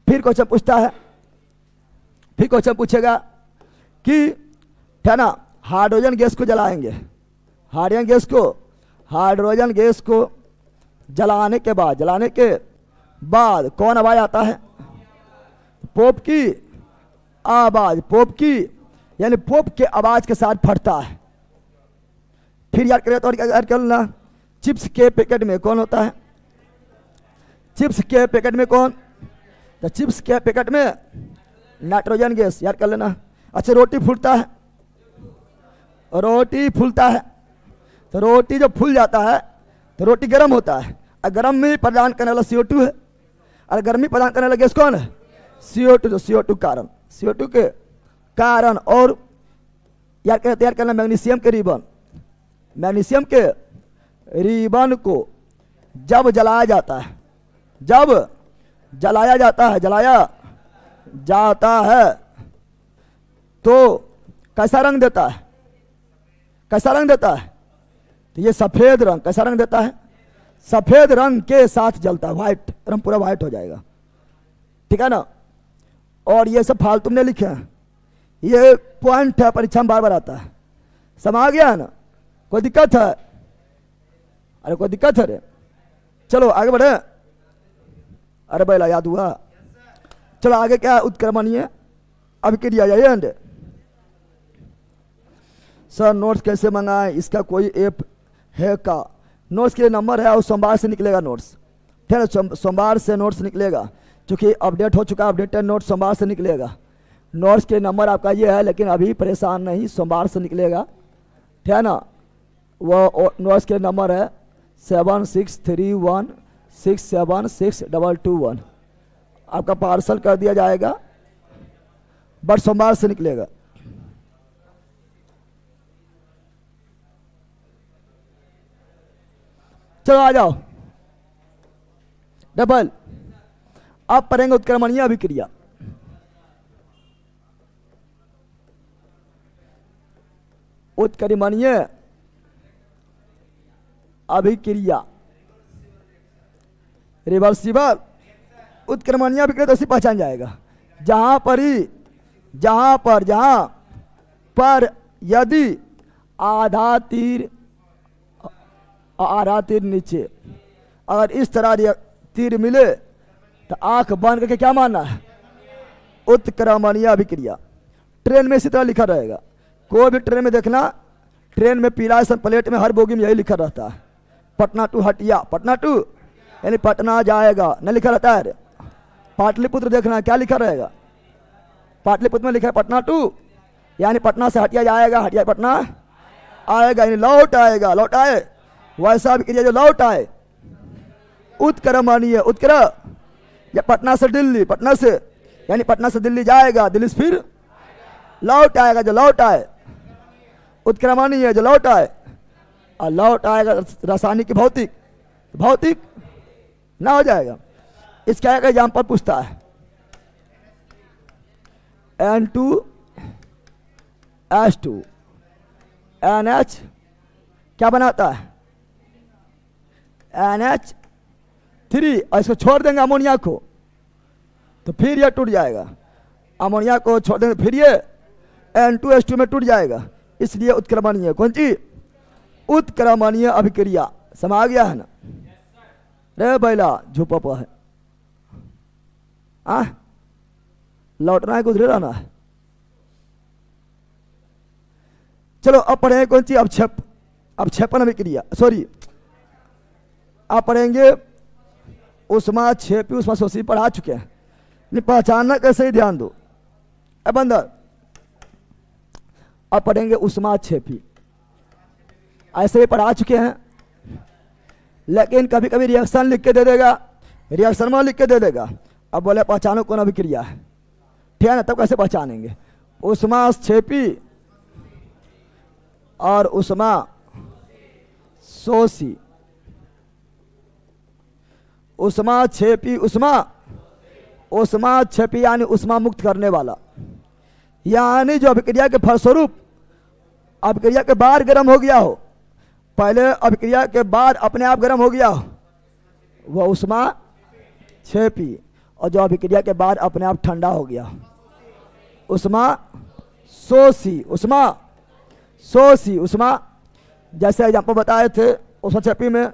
फिर क्वेश्चन पूछता है, फिर क्वेश्चन पूछेगा कि है ना, हाइड्रोजन गैस को जलाएंगे, हाइड्रोजन गैस को जलाने के बाद कौन आवाज आता है? पोप की आवाज, पोप की यानी पोप के आवाज के साथ फटता है। फिर याद करें तो याद कर लेना, चिप्स के पैकेट में कौन होता है? चिप्स के पैकेट में कौन? तो चिप्स के पैकेट में नाइट्रोजन गैस, याद कर लेना। अच्छा रोटी फूटता है, रोटी फूलता है, तो रोटी जब फूल जाता है तो रोटी गर्म होता है, और गर्म में प्रदान करने वाला CO2 है, और गर्मी प्रदान करने वाला गैस कौन है? CO2। तो CO2 कारण, CO2 के कारण। और यार तैयार करना मैग्नीशियम के रिबन। मैग्नीशियम के रिबन को जब जलाया जाता है, जब जलाया जाता है, जलाया जाता है तो कैसा रंग देता है? कैसा रंग देता है? तो ये सफेद रंग। कैसा रंग देता है? सफेद रंग के साथ जलता है, व्हाइट रंग, पूरा व्हाइट हो जाएगा, ठीक है ना। और ये सब फालतू में लिखे हैं, ये पॉइंट है, परीक्षा में बार बार आता है। समझ गया है ना? कोई दिक्कत है? अरे कोई दिक्कत है रे? चलो आगे बढ़े। अरे बैला याद हुआ? चलो आगे क्या है? उत्क्रमणीय अभिक्रिया। जाइए सर नोट्स कैसे मंगाएं, इसका कोई ऐप है का? नोट्स के लिए नंबर है और सोमवार से निकलेगा नोट्स, ठीक है। सोमवार से नोट्स निकलेगा, क्योंकि अपडेट हो चुका है, अपडेटेड नोट्स सोमवार से निकलेगा। नोट्स के नंबर आपका ये है, लेकिन अभी परेशान नहीं, सोमवार से निकलेगा, ठीक है ना। वो नोट्स के नंबर है 7631676221। आपका पार्सल कर दिया जाएगा, बट सोमवार से निकलेगा। चलो आ जाओ डबल। अब पढ़ेंगे उत्क्रमणीय अभिक्रिया। उत्क्रमणीय अभिक्रिया, रिवर्सिबल उत्क्रमणीय अभिक्रिया तो ऐसी पहचान जाएगा जहां पर यदि आधा तीर नीचे, अगर इस तरह तीर मिले तो आंख बंद करके क्या मानना है? उत्क्रमणीय अभिक्रिया। ट्रेन में इसी तरह लिखा रहेगा, कोई भी ट्रेन में देखना, ट्रेन में पीला प्लेट में हर बोगी में यही लिखा रहता है, पटना टू हटिया, पटना टू यानी पटना जाएगा, न लिखा रहता है। पाटलिपुत्र देखना क्या लिखा रहेगा? पाटलिपुत्र में लिखा है पटना टू, यानी पटना से हटिया जाएगा, हटिया पटना आएगा, यानी लौट आएगा, लौट आए। वैसा भी जो लौट आए उत्क्रमणीय। उत्क्रम या पटना से दिल्ली, पटना से यानी पटना से दिल्ली जाएगा, दिल्ली से फिर लौट आएगा, जो लौट आए। उत्क्रमणीय जो लौट आए, और लौट आएगा रासायनिक की भौतिक, भौतिक ना हो जाएगा। इसका एक एग्जाम्पल पूछता है, N2H2 NH क्या बनाता है? NH3। और इसको छोड़ देंगे अमोनिया को तो फिर ये टूट जाएगा, अमोनिया को छोड़ देंगे फिर ये N2H2 में टूट जाएगा। इसलिए उत्क्रमणीय, कौन सी? उत्क्रमणीय अभिक्रिया। समझ गया है ना रे बैला? झुपप है, लौटना है, गुजरे रहना है। चलो अब पढ़ेंगे कौन सी? अवक्षेपण अभिक्रिया, सॉरी आप पढ़ेंगे ऊष्माक्षेपी ऊष्माशोषी, पढ़ा चुके हैं, नहीं पहचानना कैसे ही ध्यान दो। अब अंदर अब पढ़ेंगे ऊष्माक्षेपी, ऐसे ही पढ़ा चुके हैं, लेकिन कभी कभी रिएक्शन लिख के दे देगा, रिएक्शन में लिख के दे देगा। अब बोले पहचानो कौन अभिक्रिया है, ठीक है ना? तब कैसे पहचानेंगे? ऊष्माक्षेपी और ऊष्माशोषी। ऊष्माक्षेपी, ऊष्माक्षेपी यानी ऊष्मा मुक्त करने वाला, यानी जो अभिक्रिया के फलस्वरूप अभिक्रिया के बाद गर्म हो गया हो, पहले अभिक्रिया के बाद अपने आप गर्म हो गया हो, वह ऊष्माक्षेपी। और जो अभिक्रिया के बाद अपने आप ठंडा हो गया, ऊष्माशोषी। ऊष्माशोषी, ऊष्मा जैसे एग्जाम्पल बताए थे ऊष्माक्षेपी में,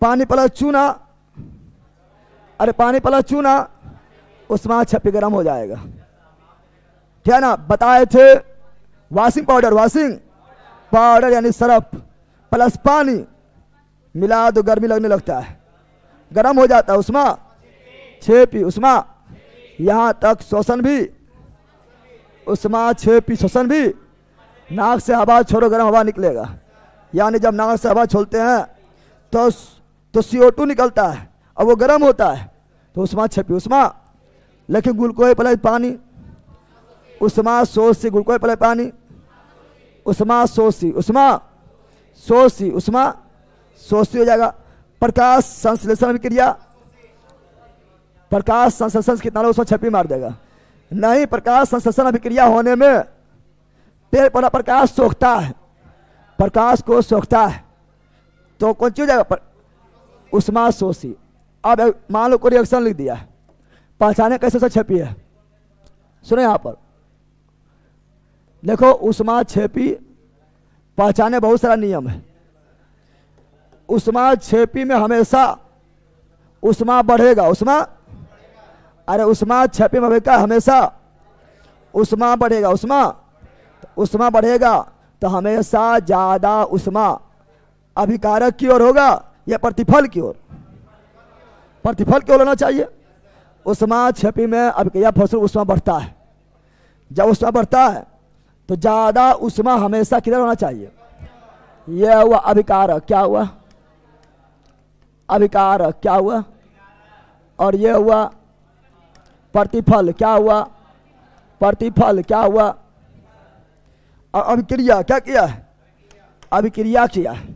पानी प्लस चूना, अरे पानी प्लस चूना, ऊष्माक्षेपी गर्म हो जाएगा, ठीक है ना? बताए थे वॉशिंग पाउडर यानी सरफ प्लस पानी मिला तो गर्मी लगने लगता है, गर्म हो जाता है, ऊष्माक्षेपी। ऊष्मा यहाँ तक शोषण भी, ऊष्माक्षेपी शोषण भी नाक से हवा छोड़ो, गर्म हवा निकलेगा। यानी जब नाक से हवा छोड़ते हैं तो CO2 निकलता है और वो गर्म होता है, तो उष्मा छिपी। उष्मा लेकिन ग्लूकोज प्लस पानी, उष्मा शोषी, ग्लूकोज प्लस पानी, उष्मा शोषी, उष्मा शोषी, उष्मा शोषी हो जाएगा। प्रकाश संश्लेषण अभिक्रिया, प्रकाश संश्लेषण कितना लोग उसमें छपी मार देगा। नहीं, प्रकाश संश्लेषण अभिक्रिया होने में पेड़ पौधा प्रकाश सोखता है, प्रकाश को सोखता है, तो कौन सी हो जाएगा? उष्मा शोषी। अब मान लो कोई रिएक्शन लिख दिया है, पहचाने कैसे से छपी है? सुनो यहां पर देखो, उष्मा छेपी पहचाने बहुत सारा नियम है। उष्मा छेपी में हमेशा उष्मा बढ़ेगा, उष्मा, अरे उष्मा छेपी में हमेशा उष्मा बढ़ेगा, उष्मा बढ़ेगा तो हमेशा ज्यादा उष्मा अभिकारक की ओर होगा या प्रतिफल की ओर? प्रतिफल की ओर होना चाहिए। उष्मा छेपी में अभिक्रिया फलस्वरूप उष्मा बढ़ता है। जब उष्मा बढ़ता है तो ज्यादा उष्मा हमेशा किधर होना चाहिए? यह हुआ अभिकारक, क्या हुआ? अभिकारक क्या हुआ? और यह हुआ प्रतिफल, क्या हुआ? प्रतिफल क्या हुआ? और अभिक्रिया क्या किया है? अभिक्रिया किया है,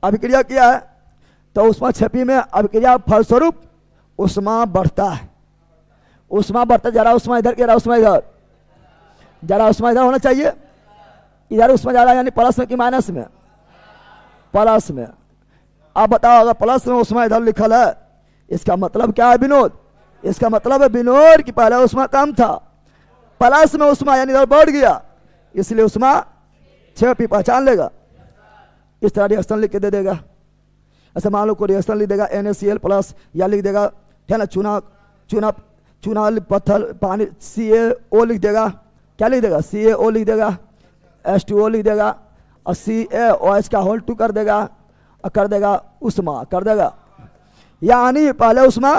अभिक्रिया किया है तो उष्मा छेपी में अभिक्रिया फलस्वरूप उष्मा बढ़ता है। उष्मा बढ़ता, जरा उष्मा इधर, जरा उष्मा इधर, जरा उष्मा इधर होना चाहिए, इधर उष्मा जा रहा है, यानी प्लस में कि माइनस में? प्लस में। अब बताओ, अगर प्लस में उष्मा इधर लिखल है, इसका मतलब क्या है विनोद? इसका मतलब है विनोद कि पहले उष्मा कम था, प्लस में उष्मा यानी इधर बढ़ गया, इसलिए उष्मा छेपी पहचान लेगा। इस तरह रिएक्शन लिख के दे देगा। ऐसे मान लो कोई रिएक्शन लिख देगा NaCl प्लस, या लिख देगा है ना चूना, चूना चूना पत्थर पानी CaO लिख देगा। क्या लिख देगा? CaO लिख देगा, H2O लिख देगा और CaOH का होल 2 कर देगा और कर देगा उष्मा, कर देगा। यानी पहले उष्मा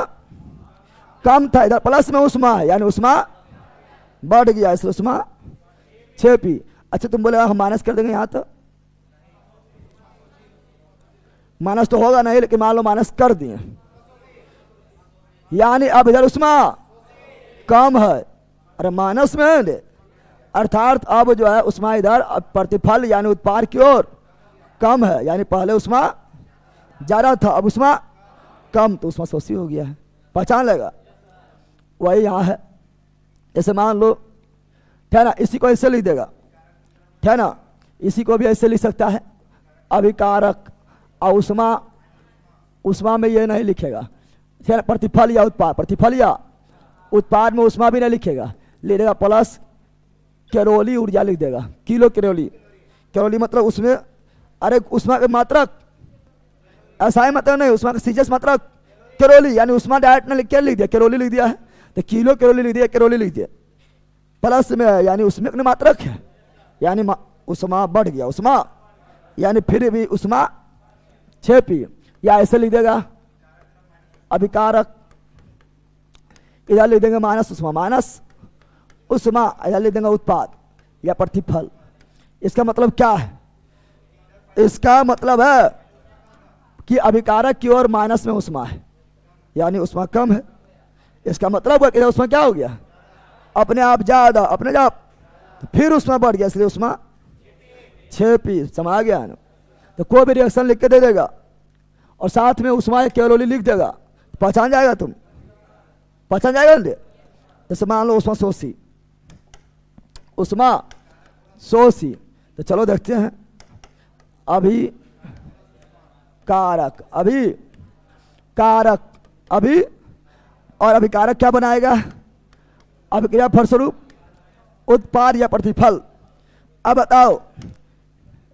कम था, इधर प्लस में उष्मा है, यानी उष्मा बढ़ गया, इसलिए उष्मा छेपी। अच्छा तुम बोले हम माइनस कर देंगे, यहाँ तो माइनस तो होगा नहीं, लेकिन मान लो माइनस कर दिए, यानी अब इधर उष्मा कम है, अरे माइनस में है, अर्थात अब जो है उष्मा इधर प्रतिफल यानी उत्पाद की ओर कम है, यानी पहले उष्मा ज्यादा था, अब उष्मा कम, तो उष्मा शोषी हो गया है। पहचान लेगा, वही यहाँ है। ऐसे मान लो है ना, इसी को ऐसे लिख देगा, है ना, इसी को भी ऐसे लिख सकता है, अभिकारक। और उष्मा, उष्मा में ये नहीं लिखेगा, प्रतिफल या उत्पाद, प्रतिफल या उत्पाद में उष्मा भी नहीं लिखेगा, ले देगा प्लस कैलोरी ऊर्जा लिख देगा, किलो कैलोरी। कैलोरी मतलब उसमें, अरे उष्मा के मात्रक, ऐसा ही मतलब नहीं, उष्मा का सीजस मात्रक कैलोरी, यानी उष्मा डायरेक्ट ने लिख के लिख दिया, कैलोरी लिख दिया है, तो किलो कैलोरी लिख दिया, कैलोरी लिख दिया प्लस में, यानी उसमें मात्रक है, यानी उष्मा बढ़ गया, उष्मा यानी फिर भी उष्मा छेपी। या ऐसे लिख देगा अभिकारक, इधर लिख देंगे माइनस उष्मा, माइनस उष्मा, इधर लिख देंगे उत्पाद या प्रतिफल। इसका मतलब क्या है? इसका मतलब है कि अभिकारक की ओर माइनस में उष्मा है, यानी उष्मा कम है। इसका मतलब है कि उष्मा क्या हो गया? अपने आप ज्यादा, अपने आप फिर उष्मा बढ़ गया, इसलिए उष्मा छेपी। समझ गया ना? तो कोई भी रिएक्शन लिख के दे देगा और साथ में उष्मा या कैलोरी लिख देगा, पहचान जाएगा, तुम पहचान जाएगा ना। जैसे मान लो उष्मा शोषी, उष्मा शोषी, तो चलो देखते हैं। अभी कारक, अभी कारक, अभी और अभिकारक क्या बनाएगा? अभिक्रिया फलस्वरूप उत्पाद या प्रतिफल। अब बताओ,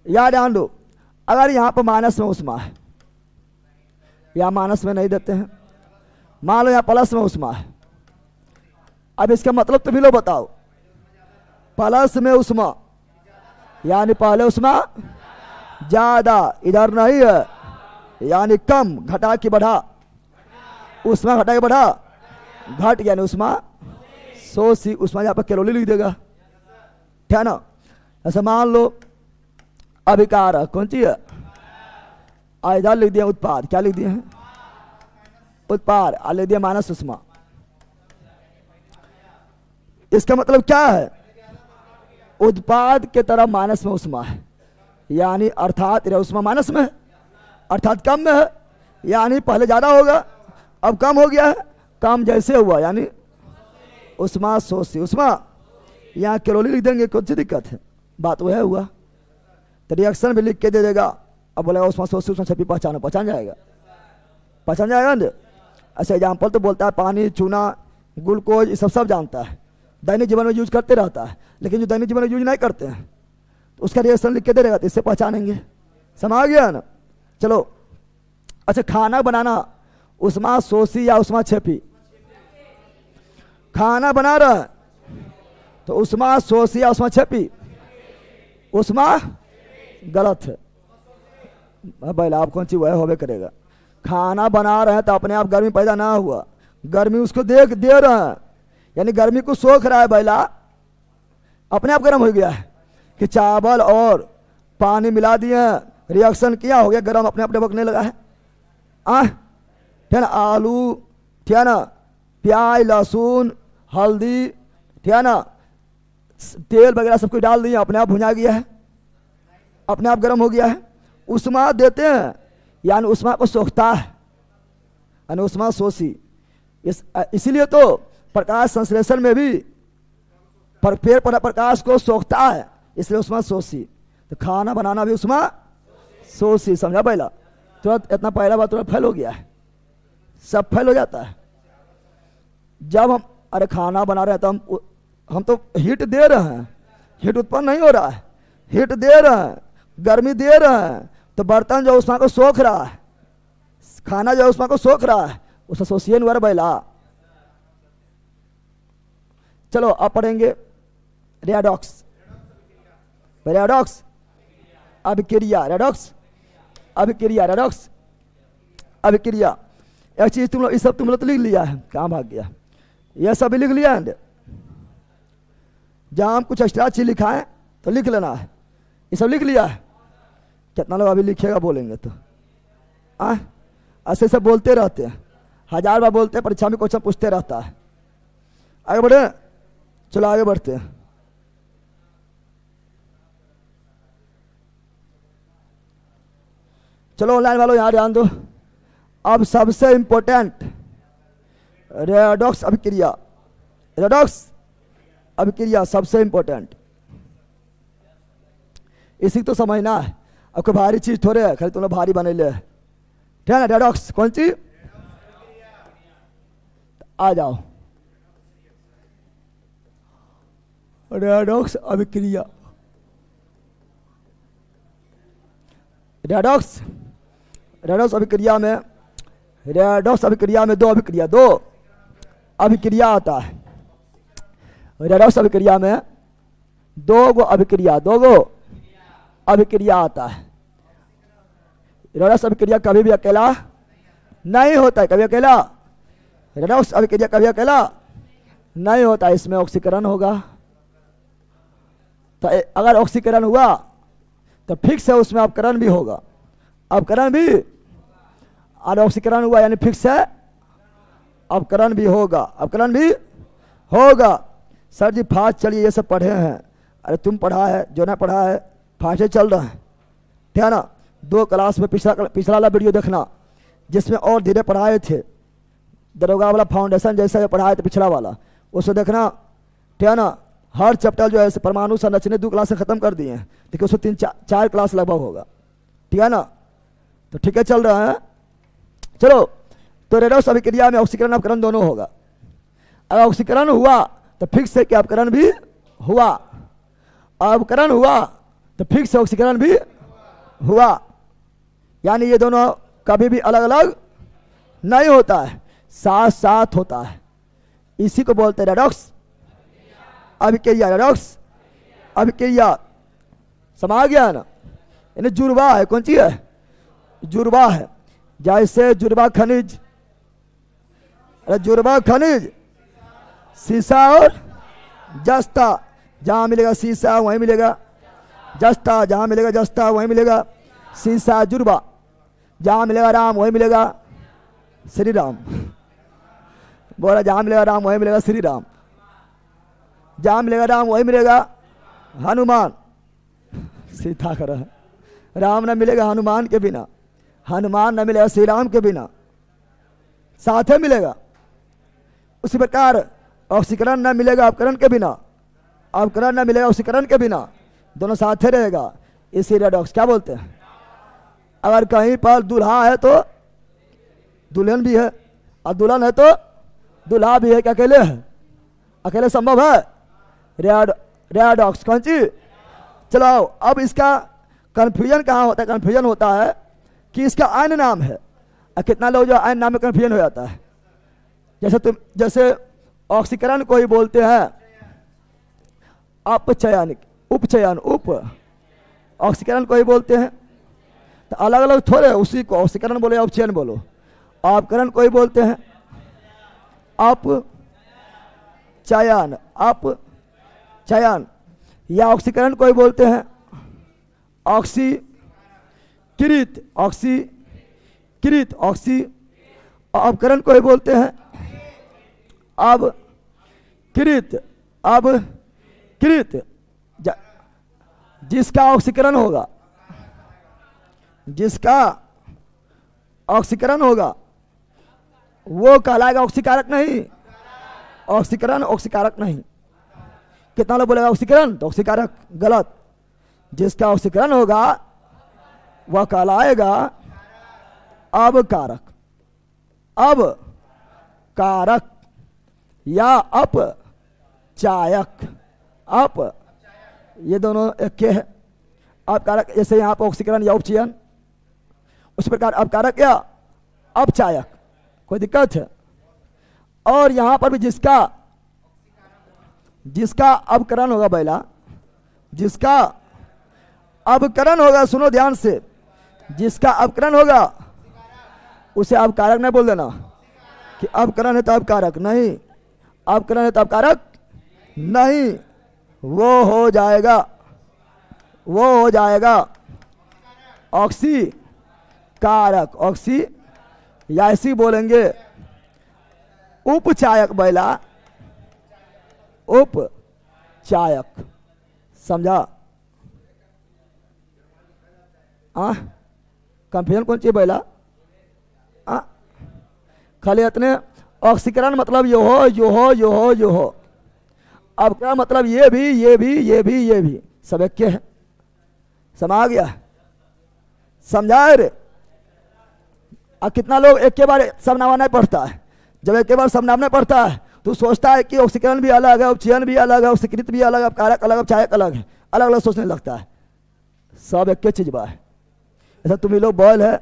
याद ध्यान दो, अगर यहां पर माइनस में उष्मा है, या माइनस में नहीं देते हैं, मान लो यहां प्लस में उष्मा है, अब इसका मतलब तो भी लो बताओ। प्लस में उष्मा यानी पहले उष्मा ज्यादा, इधर नहीं है, यानी कम, घटा के बढ़ा, उष्मा घटा के बढ़ा, घट यानी उष्मा शोषी। उष्मा यहाँ पर कैलोरी लिख देगा, है ना। ऐसा मान लो अभिकार, कौन सी है, इधर लिख दिया उत्पाद, क्या लिख दिए हैं, उत्पाद, और लिख दिया माइनस उष्मा। इसका मतलब क्या है, उत्पाद के तरफ माइनस में उष्मा है, यानी अर्थात उष्मा माइनस में है, अर्थात कम में है, यानी पहले ज्यादा होगा अब कम हो गया है, कम जैसे हुआ यानी उष्मा शोषी, उष्मा यहाँ कैलोरी लिख देंगे, कौन सी दिक्कत है, बात वह हुआ। तो रिएक्शन भी लिख के दे देगा, अब बोलेगा उष्मा शोषी उष्मा छपी पहचानो, पहचान जाएगा, पहचान जाएगा ना। ऐसे एग्जाम्पल तो बोलता है पानी, चूना, ग्लूकोज, ये सब जानता है, दैनिक जीवन में यूज करते रहता है, लेकिन जो दैनिक जीवन में यूज नहीं करते हैं तो उसका रिएक्शन लिख के दे देगा, तो इससे पहचानेंगे, समझ गया ना। चलो अच्छा, खाना बनाना उष्मा शोषी या उष्मा छेपी, खाना बना रहा है तो उष्मा शोषी या उष्मा छेपी, उष्मा गलत है भाई, आप कौन सी वह होवे करेगा, खाना बना रहे हैं तो अपने आप गर्मी पैदा ना हुआ, गर्मी उसको दे रहे हैं, यानी गर्मी को सोख रहा है बैला, अपने आप गर्म हो गया है कि चावल और पानी मिला दिए हैं, रिएक्शन किया, हो गया गर्म, अपने आप ढबकने लगा है, ठीक है ना, आलू, ठीक है ना, प्याज, लहसुन, हल्दी, ठीक है ना, तेल वगैरह सब कुछ डाल दिए, अपने आप भुना गया है, अपने आप गर्म हो गया है। उष्मा देते हैं यानी उष्मा को सोखता है, यानी उष्मा शोषी। इसीलिए तो प्रकाश संश्लेषण में भी पेड़ पर प्रकाश को सोखता है, इसलिए उष्मा शोषी। तो खाना बनाना भी उष्मा शोषी, समझा पहला, तुरंत इतना पहला बात तुरंत फैल हो गया है, सब फैल हो जाता है। जब हम अरे खाना बना रहे हैं तो हम तो हीट दे रहे हैं, हीट उत्पन्न नहीं हो रहा है, हीट दे रहे हैं, गर्मी दे रहे हैं, तो बर्तन जो उष्मा को सोख रहा है, खाना जो उष्मा को सोख रहा है, उसका शोषण हुआ बैला। चलो अब पढ़ेंगे रेडॉक्स, रेडॉक्स अभिक्रिया, रेडॉक्स अभिक्रिया, रेडॉक्स अभिक्रिया। एक चीज तुम लोग, इस सब तुम लोग तो लिख लिया है, कहाँ भाग गया, यह सब भी लिख लिया है, जहाँ हम कुछ एक्स्ट्रा चीज लिखा है तो लिख लेना है, ये सब लिख लिया है। कितना लोग अभी लिखेगा बोलेंगे तो ऐसे सब बोलते रहते हैं, 1000 बार बोलते हैं, परीक्षा में क्वेश्चन पूछते रहता है। आगे बढ़े, चलो आगे बढ़ते हैं। चलो ऑनलाइन वालों यहाँ ध्यान दो, अब सबसे इंपॉर्टेंट रेडॉक्स अभिक्रिया, रेडॉक्स अभिक्रिया सबसे इंपॉर्टेंट, इसी तो समझना है। अब कोई भारी चीज थोड़े है, खाली तुम लोग भारी बने ले, ठीक है ना। रेडॉक्स कौन सी, आ जाओ, रेडॉक्स अभिक्रिया, रेडॉक्स रेडॉक्स अभिक्रिया में, रेडॉक्स अभिक्रिया में दो अभिक्रिया आता है। रेडॉक्स अभिक्रिया में दो गो अभिक्रिया आता है। रेडॉक्स अभिक्रिया कभी भी अकेला नहीं होता है, कभी अकेला, रेडॉक्स अभिक्रिया कभी अकेला नहीं होता, इसमें ऑक्सीकरण होगा। तो अगर ऑक्सीकरण हुआ तो फिक्स है उसमें अपकरण भी होगा, अपकरण भी, और ऑक्सीकरण हुआ यानी फिक्स है अपकरण भी होगा, अपकरण भी होगा। सर जी फास्ट चलिए, ये सब पढ़े हैं, अरे तुम पढ़ा है, जो ना पढ़ा है फास्ट चल रहा है, ठीक है ना। 2 क्लास में पिछला वाला वीडियो देखना जिसमें और धीरे पढ़ाए थे, दरोगा वाला फाउंडेशन जैसा पढ़ाए थे पिछला वाला, उसको देखना, ठीक है ना। हर चैप्टर जो है परमाणु संरचना 2 क्लास से खत्म कर दिए हैं, देखिए उसको 3-4 क्लास लगभग होगा, ठीक है ना। तो ठीक है चल रहा है। चलो तो रेडॉक्स अभिक्रिया में ऑक्सीकरण अपकरण दोनों होगा। अगर ऑक्सीकरण हुआ तो फिक्स है कि अपकरण भी हुआ, अपकरण हुआ तो फिक्स है ऑक्सीकरण भी हुआ, यानी ये दोनों कभी भी अलग अलग नहीं होता है, साथ साथ होता है। इसी को बोलते हैं रेडॉक्स अभिक्रिया, रेडॉक्स अभिक्रिया। समझ गया ना, यानी जुड़वा है, कौन सी है, जुड़वा है। जैसे जुड़वा खनिज, अरे जुड़वा खनिज सीसा और जस्ता, जहां मिलेगा सीसा वहीं मिलेगा जस्ता, जहाँ मिलेगा जस्ता वहीं मिलेगा सीसा जुर्बा, जहाँ मिलेगा राम वहीं मिलेगा श्री राम। बोला जहाँ मिलेगा राम वहीं मिलेगा श्री राम, जहाँ मिलेगा राम वहीं मिलेगा हनुमान। सीता कर राम न मिलेगा हनुमान के बिना, हनुमान न मिलेगा श्री राम के बिना, साथ में मिलेगा। उसी प्रकार ऑक्सीकरण न मिलेगा अपकरण के बिना, अपकरण न मिलेगा ऑक्सीकरण के बिना, दोनों साथ रहेगा। इसी रेडॉक्स क्या बोलते हैं। अगर कहीं पर दूल्हा है तो दुल्हन भी है, और दुल्हन है तो दूल्हा भी है, क्या अकेले है? अकेले संभव है? रेडॉक्स कौन चीज। चलो अब इसका कन्फ्यूजन कहाँ होता है? कन्फ्यूजन होता है कि इसका आयन नाम है, और कितना लोग जो आयन नाम में कन्फ्यूजन हो जाता है। जैसे ऑक्सीकरण को ही बोलते हैं अपचयन, उपचयन, उप ऑक्सीकरण को ही बोलते हैं। तो अलग अलग थोड़े उसी को ऑक्सीकरण बोलो या उपचयन बोलो। अपकरण को ही बोलते हैं अपचयन, अपचयन, या ऑक्सीकरण को ही बोलते हैं ऑक्सीकृत, ऑक्सीकृत, ऑक्सी। अपकरण को ही बोलते हैं अब कृत, अब कृत। जिसका ऑक्सीकरण होगा, जिसका ऑक्सीकरण होगा वो कहलाएगा ऑक्सीकारक नहीं, ऑक्सीकरण ऑक्सीकारक नहीं। कितना लोग बोलेगा ऑक्सीकरण तो ऑक्सीकारक, गलत। जिसका ऑक्सीकरण होगा वह कहलाएगा अब कारक, अब कारक या अप चायक। अप ये दोनों एक के है। अपकारक जैसे यहाँ पर ऑक्सीकरण या उपचयन, उसी प्रकार अपकारक या अपचायक, कोई दिक्कत है। और यहाँ पर भी जिसका अपकरण होगा बैला, जिसका अपकरण होगा, सुनो ध्यान से, जिसका अपकरण होगा उसे अपकारक नहीं बोल देना कि अपकरण है तो अपकारक नहीं, अपकरण है तो अपकारक नहीं, वो हो जाएगा, वो हो जाएगा ऑक्सी कारक, ऑक्सी, या ऐसी बोलेंगे उपचायक बैला, उपचायक। समझा? कंफ्यूजन कौन चाहिए बैला? खाली इतने ऑक्सीकरण मतलब यो हो, यो हो, यो हो, यो हो। अब क्या मतलब ये भी, ये भी, ये भी, ये भी, सब एक के है। समा गया? समझा रे? अब कितना लोग एक के बार सब नाम नहीं पढ़ता है। जब एक के बार सब नाम नहीं पढ़ता है तो सोचता है कि ऑक्सीकरण भी अलग है, उपचयन भी अलग है, ऑक्सीकृत भी अलग है, कारक अलग, अपचायक अलग है, अलग अलग सोचने लगता है। सब एक के चीज बा है। ऐसा तुम ही लोग बैल है,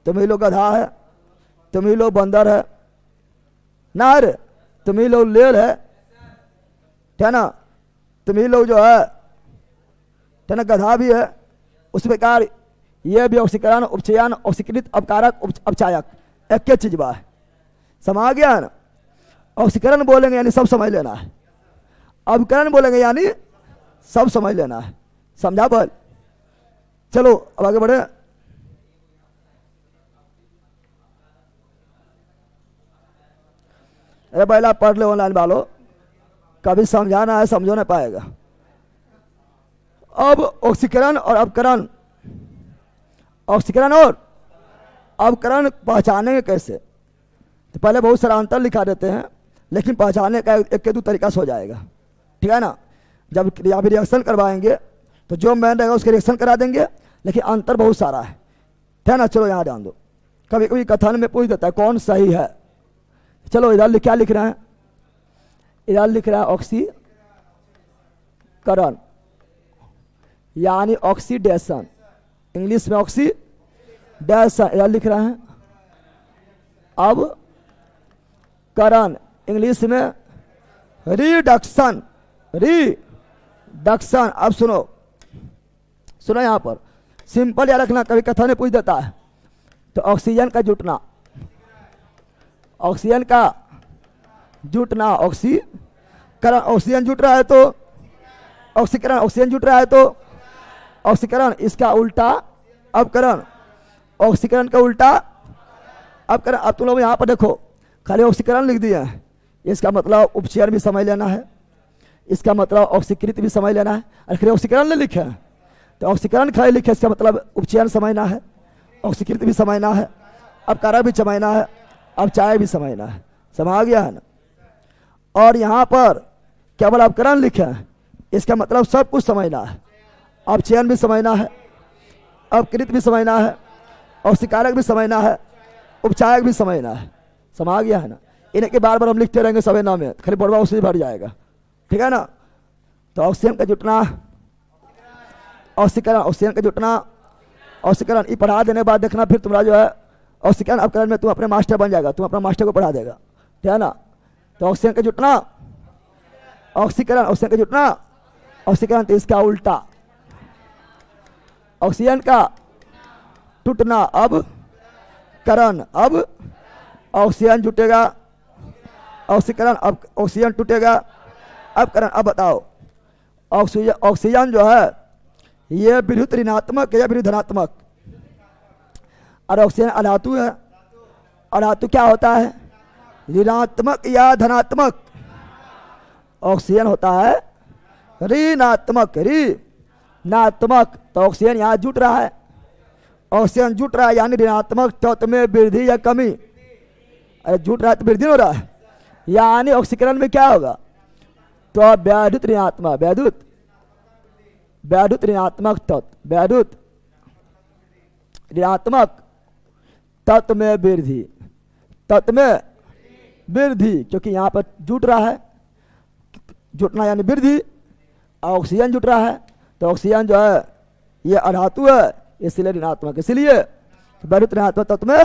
तुम ही लोग गधा है, तुम ही लोग बंदर है ना रे, तुम ही लोग लेल है, है ना, तुम ही लोग जो है ना गधा भी है। उसी प्रकार ये भी ऑक्सीकरण, उपचयन, ऑक्सीकृत, अपकारक, अपचायक एक के चीज बा है। समा गया ना? ऑक्सीकरण बोलेंगे यानी सब समझ लेना है, अपकरण बोलेंगे यानी सब समझ लेना है। समझा बोल? चलो अब आगे बढ़े। अरे पहला पढ़ ले ऑनलाइन वालों, कभी समझाना है समझो नहीं पाएगा। अब ऑक्सीकरण और अपकरण, ऑक्सीकरण और अपकरण पहचानेंगे कैसे? तो पहले बहुत सारा अंतर लिखा देते हैं, लेकिन पहचानने का एक के दो तरीका से हो जाएगा, ठीक है ना। जब या फिर रिएक्शन करवाएंगे तो जो मैन रहेगा उसके रिएक्शन करा देंगे, लेकिन अंतर बहुत सारा है, ठीक है ना। चलो यहाँ ध्यान दो, कभी कभी कथन में पूछ देता है कौन सही है। चलो इधर क्या लिख रहे हैं? इधर लिख रहा है ऑक्सीकरण यानी ऑक्सीडेशन, इंग्लिश में ऑक्सीडेशन इधर लिख रहा है। अब करण इंग्लिश में रिडक्शन, रिडक्शन। अब सुनो सुनो यहाँ पर सिंपल याद रखना, कभी कथन में पूछ देता है तो ऑक्सीजन का जुटना, ऑक्सीजन का जुटना, ऑक्सीकरण, ऑक्सीजन जुट रहा है तो ऑक्सीकरण, ऑक्सीजन जुट रहा है तो ऑक्सीकरण, इसका उल्टा अपकरण, ऑक्सीकरण का उल्टा अपकरण। अब तुम लोग यहाँ पर देखो खाली ऑक्सीकरण लिख दिए हैं, इसका मतलब उपचयन भी समझ लेना है, इसका मतलब ऑक्सीकृत भी समझ लेना है। अरे खाली ऑक्सीकरण नहीं लिखे हैं तो ऑक्सीकरण खाली लिखे, इसका मतलब उपचयन समझना है, ऑक्सीकृत भी समझना है, अपकारक भी समझना है, अपचायक भी समझना है। समझ गया है ना। और यहाँ पर केवल अपकरण लिखे हैं, इसका मतलब सब कुछ समझना है, अपचयन भी समझना है, अपकृत भी समझना है, औषधिकारक भी समझना है, उपचायक भी समझना है। समझ गया है ना। इन्हें के बार बार हम लिखते रहेंगे सभी नाम में, खाली बड़वा उसी भर जाएगा, ठीक है ना। तो ऑक्सीजन का जुटना, ऑक्सीकरण, ऑक्सीजन का जुटना, ऑक्सीकरण, ये पढ़ा देने के बाद देखना फिर तुम्हारा जो है ऑक्सीकरण अपकरण में तुम अपने मास्टर बन जाएगा, तुम अपना मास्टर को पढ़ा देगा, ठीक है ना। तो ऑक्सीजन का जुटना, ऑक्सीकरण, ऑक्सीजन का जुटना, ऑक्सीकरण तो इसका उल्टा, ऑक्सीजन का टूटना, अब करण, अब ऑक्सीजन जुटेगा, ऑक्सीकरण, अब ऑक्सीजन टूटेगा, अब करण। अब बताओ ऑक्सीजन, ऑक्सीजन जो है ये विद्युत ऋणात्मक या विद्युत धनात्मक, और ऑक्सीजन अधातु है, अधातु क्या होता है, ऋणात्मक या धनात्मक। ऑक्सीजन होता है ऋणात्मक, ऋणात्मक। तो ऑक्सीजन यहाँ जुट रहा है, ऑक्सीजन जुट रहा है यानी ऋणात्मक तत्व में वृद्धि या कमी। अरे जुट रहा है तो वृद्धि हो रहा है, यानी ऑक्सीकरण में क्या होगा, तो वैद्युत ऋणात्मक, वैद्युत, वैद्युत ऋणात्मक तत्व, वैद्युत ऋणात्मक तत्व में वृद्धि, तत्व में वृद्धि, क्योंकि यहाँ पर जुट रहा है, जुटना यानी वृद्धि, ऑक्सीजन जुट रहा है, तो ऑक्सीजन जो है ये अधातु है इसलिए ऋणात्मक, इसलिए वैद्युत ऋणात्मक तत्व में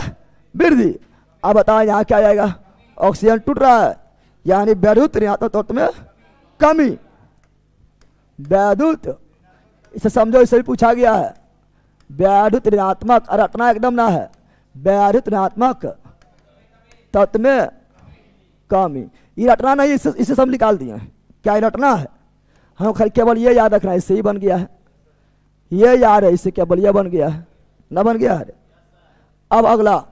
वृद्धि। अब बताएं यहाँ क्या आएगा, ऑक्सीजन टूट रहा है यानी वैद्युत ऋणात्मक तत्व में कमी, वैद्युत, इसे समझो, इसे भी पूछा गया है, वैद्युत ऋणात्मक, रटना एकदम ना है, वैद्युत ऋणात्मक तत्व में कमी। ये रटना नहीं, इसे सब निकाल दिए हैं, क्या ये रटना है, हम केवल ये याद रखना है, इससे ही बन गया है, ये याद है, इससे केवल ये बन गया है, ना बन गया है। अब अगला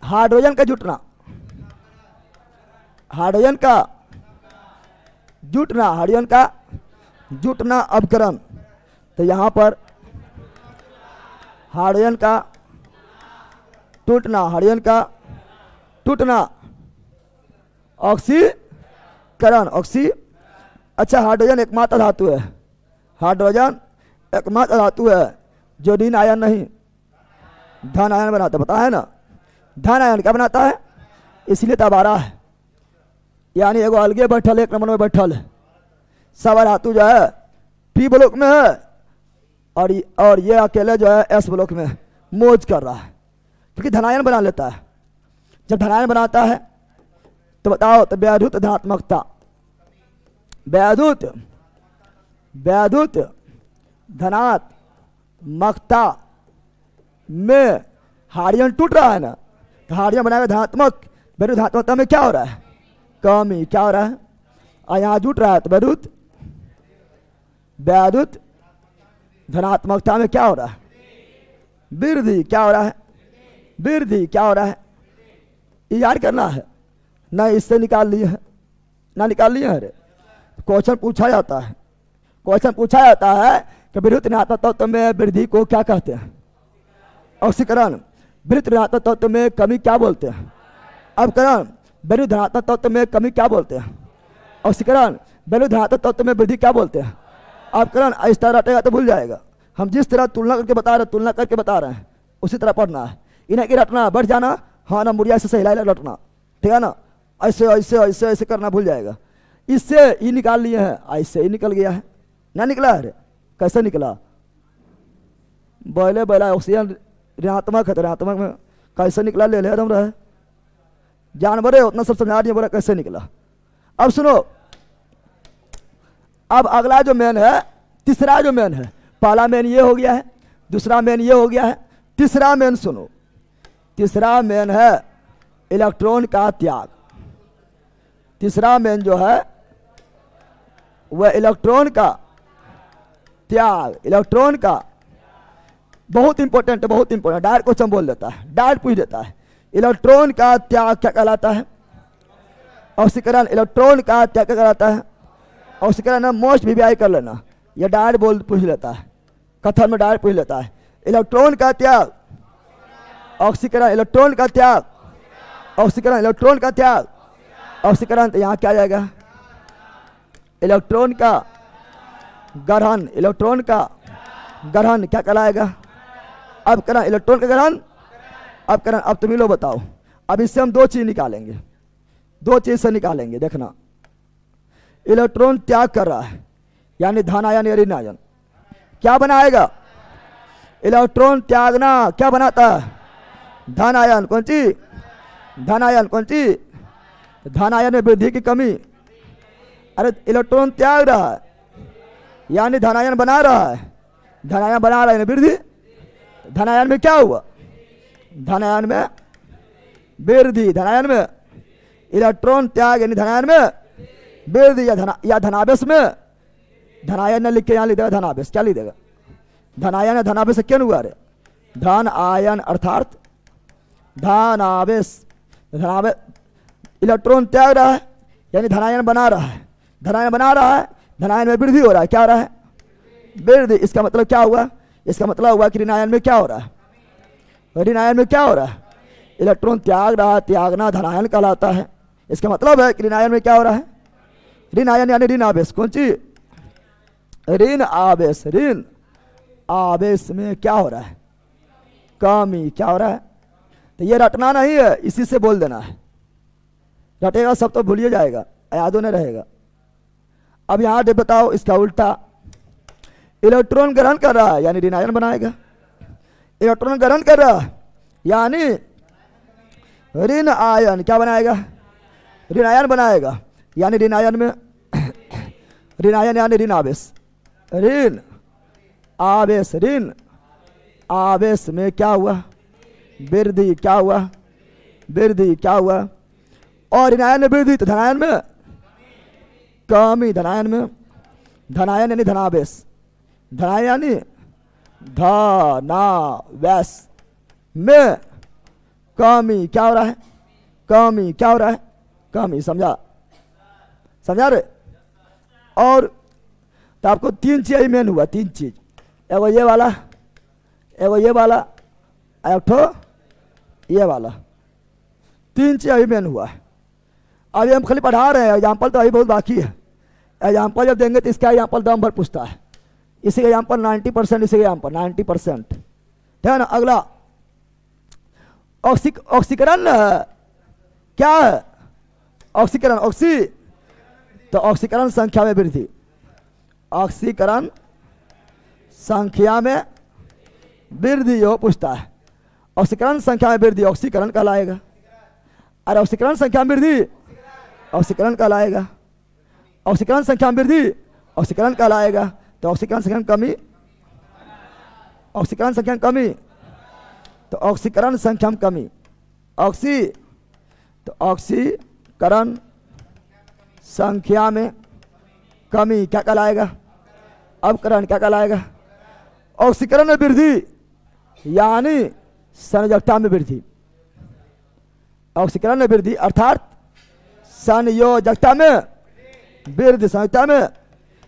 हाइड्रोजन का जुटना, हाइड्रोजन का जुटना, हाइड्रोजन का जुटना अपकरण। तो यहां पर हाइड्रोजन का टूटना, हाइड्रोजन का टूटना, ऑक्सीकरण, ऑक्सी, अच्छा हाइड्रोजन एकमात्र धातु है, हाइड्रोजन एकमात्र धातु है जो ऋण आयन नहीं धन आयन बनाता, पता है ना। धन आयन क्या बनाता है, इसलिए तबारा है, यानी एगो अलगे बैठल, एक नंबर में बैठल है, सब धातु जो है पी ब्लॉक में है और ये अकेले जो है एस ब्लॉक में मौज कर रहा है, क्योंकि धनायन बना लेता है। जब धनायन बनाता है तो बताओ, तो वैद्युत धनात्मकता, वैद्युत, वैद्युत धनात्मकता में हाइड्रोजन टूट रहा है ना, तो हाइड्रोजन बनाएगा धनात्मक, वैद्युत धनात्मकता में क्या हो रहा है, कमी, क्या हो रहा है, और यहाँ जुट रहा है तो वैद्युत, वैद्युत धनात्मकता में क्या हो रहा है, वृद्धि, क्या हो रहा है, वृद्धि, क्या हो रहा है, ये याद करना है ना, इससे निकाल लिए है ना, निकाल लिए है। क्वेश्चन पूछा जाता है, क्वेश्चन पूछा जाता है कि विद्युत ऋणात्मक तत्व में वृद्धि को क्या कहते हैं, ऑक्सीकरण, विद्युत ऋणात्मक तत्व में कमी क्या बोलते हैं, अपकरण, वैद्युत धनात्मक तत्व में कमी क्या बोलते हैं, ऑक्सीकरण, वैद्युत धनात्मक तत्व में वृद्धि क्या बोलते हैं, अपकरण। इस तरह रटेगा तो भूल जाएगा। हम जिस तरह तुलना करके बता रहे हैं, तुलना करके बता रहे हैं, उसी तरह पढ़ना है, इन्हें की रटना, बढ़ जाना, हाँ ना, मुड़िया से हिला रटना, ठीक है ना, ऐसे ऐसे ऐसे ऐसे करना भूल जाएगा। इससे ये निकाल लिए हैं, ऐसे ही निकल गया है ना, निकला है, कैसे निकला, बोले बोला ऑक्सीजन ऋणात्मक है, ऋणात्मक में कैसे निकला, ले ले एकदम रहे, जानवर है उतना सब समझा दिया, बोला कैसे निकला। अब सुनो, अब अगला जो मेन है, तीसरा जो मेन है, पहला मेन ये हो गया है, दूसरा मेन ये हो गया है, तीसरा मेन सुनो, तीसरा मेन है इलेक्ट्रॉन का त्याग। तीसरा मेन जो है वह इलेक्ट्रॉन का त्याग, इलेक्ट्रॉन का बहुत इंपॉर्टेंट है, बहुत इंपॉर्टेंट, डायरेक्ट क्वेश्चन बोल देता है, डायरेक्ट पूछ देता है। इलेक्ट्रॉन का त्याग क्या कहलाता है? ऑक्सीकरण। इलेक्ट्रॉन का त्याग क्या कहलाता है? ऑक्सीकरण। मोस्ट वीवीआई कर लेना, ये डायरेक्ट बोल पूछ लेता है, कथन में डायरेक्ट पूछ लेता है। इलेक्ट्रॉन का त्याग ऑक्सीकरण, इलेक्ट्रॉन का त्याग ऑक्सीकरण, इलेक्ट्रॉन का त्याग ऑक्सीकरण। तो यहाँ क्या आ जाएगा? इलेक्ट्रॉन का ग्रहण, इलेक्ट्रॉन का ग्रहण क्या कहलाएगा? अब करण, इलेक्ट्रॉन का ग्रहण, अब करण। अब तुम ही लोग बताओ, अब इससे हम दो चीज निकालेंगे, दो चीज से निकालेंगे, देखना। इलेक्ट्रॉन त्याग कर रहा है यानी धन आयन या ऋण आयन, क्या बनाएगा? इलेक्ट्रॉन त्यागना क्या बनाता है? धन आयन। कौन सी? धन आयन। कौन सी? धन आयन में वृद्धि की कमी। अरे इलेक्ट्रॉन त्याग रहा है यानी धन आयन बना रहा है, धन आयन बना रहा है वृद्धि। धन आयन में क्या हुआ? धन आयन में वृद्धि, धन आयन में इलेक्ट्रॉन त्याग यानी धन आयन में वृद्धि या धनावेश में। धन आयन ने लिख के यहाँ लिख देगा धनावेश, क्या लिख देगा? धन आयन, धनावेश से क्या हुआ? रे धन आयन अर्थात धनावेश। धनावेश, इलेक्ट्रॉन त्याग रहा है यानी धनायन बना रहा है, धनायन बना रहा है, धनायन में वृद्धि हो रहा है, क्या हो रहा है? वृद्धि। इसका मतलब क्या हुआ? इसका मतलब हुआ कि ऋण आयन में क्या हो रहा है? ऋण आयन में क्या हो रहा है? इलेक्ट्रॉन त्याग रहा है, त्यागना धनायन कहलाता है। इसका मतलब है कि ऋण आयन में क्या हो रहा है? ऋण आयन यानी ऋण आवेश। कौन सी? ऋण आवेश। ऋण आवेश में क्या हो रहा है? कमी। क्या हो रहा है? तो ये रटना नहीं है, इसी से बोल देना है। रटेगा सब तो भूलिए जाएगा, यादों नहीं रहेगा। अब यहां दे बताओ इसका उल्टा। इलेक्ट्रॉन ग्रहण कर रहा है यानी ऋण आयन बनाएगा। इलेक्ट्रॉन ग्रहण कर रहा है यानी ऋण आयन क्या बनाएगा? ऋण आयन बनाएगा यानी ऋण आयन में ऋण आयन यानी ऋण आवेश। ऋण आवेश, ऋण आवेश में क्या हुआ? वृद्धि। क्या हुआ? वृद्धि। क्या हुआ? और ऋण आयन में वृद्धि तो धनायन में कमी। धनायन में, धनायन यानी धनावेश, धनायन यानी धनावेश में कमी। क्या हो रहा है? कमी। क्या हो रहा है? कमी। समझा? समझा रे? और तो आपको तीन चीज मेन हुआ, तीन चीज। एगो ये वाला, एगो ये वाला, एक ठो ये वाला, तीन चीज अभी मेन हुआ है। अभी हम खाली पढ़ा रहे हैं, एग्जाम्पल तो अभी बहुत बाकी है। एग्जाम्पल जब देंगे तो इसका एग्जाम्पल दम भर पूछता है। इसी का एग्जाम्पल 90%, इसी का एग्जाम्पल 90%, ठीक है ना। अगला ऑक्सीकरण क्या है? ऑक्सीकरण, ऑक्सी तो ऑक्सीकरण संख्या में वृद्धि। ऑक्सीकरण संख्या में वृद्धि हो पूछता है। ऑक्सीकरण संख्या में वृद्धि ऑक्सीकरण कहलाएगा। अरे ऑक्सीकरण संख्या में वृद्धि ऑक्सीकरण कहलाएगा। ऑक्सीकरण संख्या में वृद्धि ऑक्सीकरण कहलाएगा। तो ऑक्सीकरण संख्या में कमी, ऑक्सीकरण संख्या में कमी, तो ऑक्सीकरण संख्या में कमी। ऑक्सी तो ऑक्सीकरण संख्या में कमी क्या कहलाएगा? अपकरण क्या कहलाएगा? ऑक्सीकरण में वृद्धि यानी संयोजकता में वृद्धि। ऑक्सीकरण में वृद्धि अर्थात संयोजकता में वृद्धि। संयोजकता में,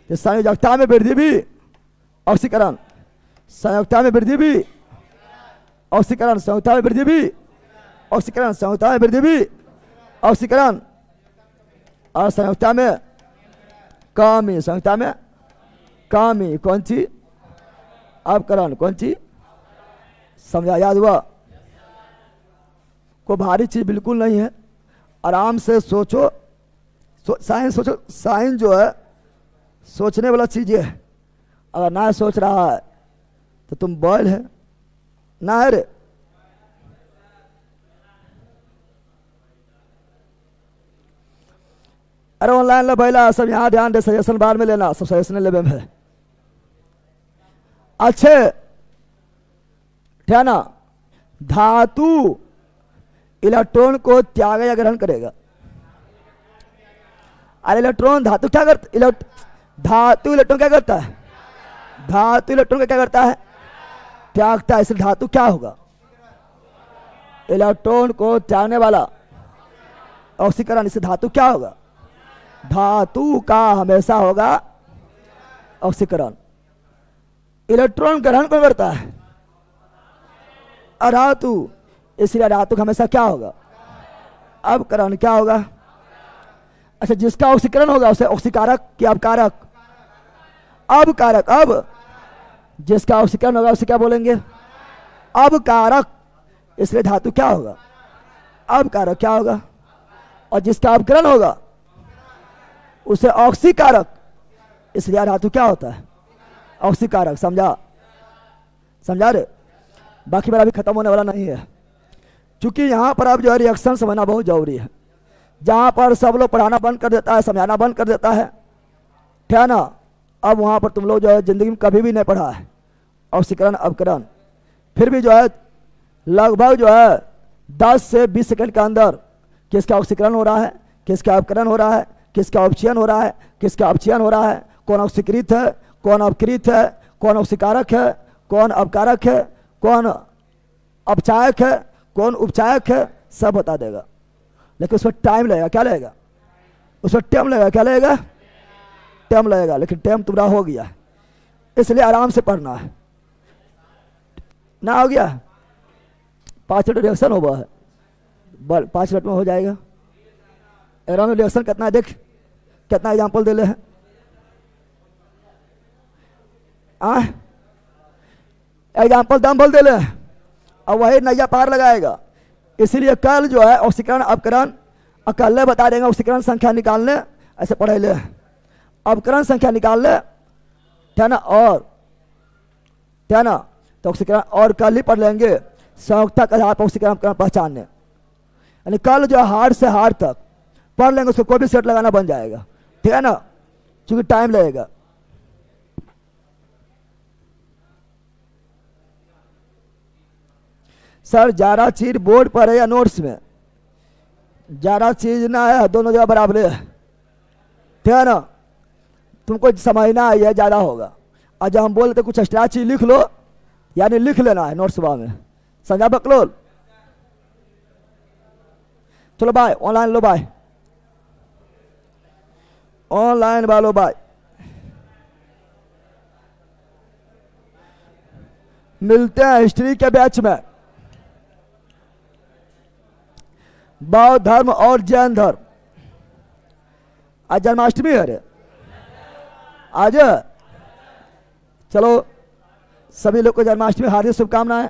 संयोजकता में वृद्धि भी ऑक्सीकरण, संयोजकता में वृद्धि भी ऑक्सीकरण, संयोजकता में वृद्धि भी ऑक्सीकरण, संयोजकता में वृद्धि भी ऑक्सीकरण, और संयोजकता में कमी, संयोजकता में कमी। कौन सी? अपकरण। कौन सी? समझा? याद हुआ? कोई भारी चीज बिल्कुल नहीं है, आराम से सोचो। साइंस सोचो, साइंस जो है सोचने वाला चीज है। अगर ना सोच रहा है तो तुम बॉयल है ना है रे। अरे ऑनलाइन ले बैला सब, यहाँ ध्यान दे, सजेशन बाद में लेना, सब सजेशन लेवे में। अच्छे ठीक है ना। धातु इलेक्ट्रॉन को त्याग या ग्रहण करेगा। अरे इलेक्ट्रॉन धातु क्या करता? धातु इलेक्ट्रॉन क्या करता है? धातु इलेक्ट्रॉन को क्या करता है? त्यागता है। इसलिए धातु क्या होगा? इलेक्ट्रॉन को त्यागने वाला ऑक्सीकरण। इससे धातु क्या होगा? धातु का हमेशा होगा ऑक्सीकरण। इलेक्ट्रॉन ग्रहण कौन करता है? अधातु। इसलिए धातु का हमेशा क्या होगा? अपकरण। क्या होगा? अच्छा, जिसका ऑक्सीकरण होगा उसे ऑक्सीकारक क्या अपकारक? अबकारक। अब जिसका ऑक्सीकरण होगा उसे क्या बोलेंगे? अबकारक। इसलिए धातु क्या होगा? अबकारक। क्या होगा? और जिसका अपकरण होगा उसे ऑक्सीकारक। इसलिए धातु क्या होता है? ऑक्सीकारक। समझा? समझा रे? बाकी मेरा अभी खत्म होने वाला नहीं है, क्योंकि यहाँ पर अब जो है रिएक्शन समझना बहुत जरूरी है। जहाँ पर सब लोग पढ़ाना बंद कर देता है, समझाना बंद कर देता है, ठीक है ना, अब वहाँ पर तुम लोग जो है जिंदगी में कभी भी नहीं पढ़ा है ऑक्सीकरण अपकरण। फिर भी जो है लगभग जो है 10 से 20 सेकंड के अंदर किसका ऑक्सीकरण हो रहा है, किसका अपकरण हो रहा है, किसका अपचयन हो रहा है, किसका अपचयन हो रहा है, कौन ऑक्सीकृत है, कौन अपकृत है, कौन ऑक्सीकारक है, कौन अपकारक है, कौन अपचायक है, कौन उपचायक है, सब बता देगा। लेकिन उसमें टाइम लगेगा। क्या लगेगा? उसमें टाइम लगेगा। क्या लगेगा? टाइम लगेगा। लेकिन टाइम तुम्हारा हो गया, इसलिए आराम से पढ़ना है ना। हो गया 5 मिनट रिएक्शन हुआ है, 5 मिनट में हो जाएगा। एग्जाम में रिएक्शन कितना है देख, कितना एग्जाम्पल दे ले हैं। एग्जाम्पल दम्बल दे ले और वही नैया पार लगाएगा। इसीलिए कल जो है ऑक्सीकरण अपकरण अकेले बता देंगे। ऑक्सीकरण संख्या निकालने ऐसे पढ़े ले, अपकरण संख्या निकाल ले, ठीक है ना, और ठीक है ना, तो ऑक्सीकरण और कल ही पढ़ लेंगे संयुक्ता के आधार पर ऑक्सीकरण अपकरण पहचानने। यानी कल जो है हार्ड से हार्ड तक पढ़ लेंगे, उसको कोई भी सेट लगाना बन जाएगा, ठीक है ना, क्योंकि टाइम लगेगा। सर ज़्यादा चीज बोर्ड पर है या नोट्स में? ज़्यादा चीज ना है, दोनों जगह बराबर है, ठीक है ना। तुमको समझना है यह ज़्यादा होगा। और जब हम बोलते कुछ एक्स्ट्रा चीज लिख लो, यानी लिख लेना है नोट्स में। समझा बकलोल? चलो बाय, ऑनलाइन लो बाय, ऑनलाइन वालो बाय। मिलते हैं हिस्ट्री के बैच में। बौद्ध धर्म और जैन धर्म। आज जन्माष्टमी है रे, आज चलो सभी लोग को जन्माष्टमी हार्दिक शुभकामनाएं।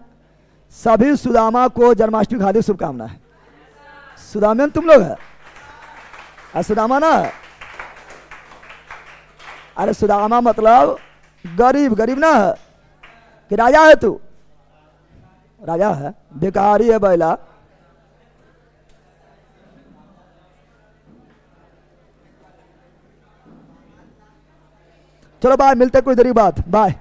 सभी सुदामा को जन्माष्टमी की हार्दिक शुभकामनाएं। सुदामन तुम लोग है, सुदामा ना है? अरे सुदामा मतलब गरीब, गरीब ना है कि राजा है? तू राजा है, भिखारी है बैला। चलो बाय, मिलते कोई देरी बात, बाय।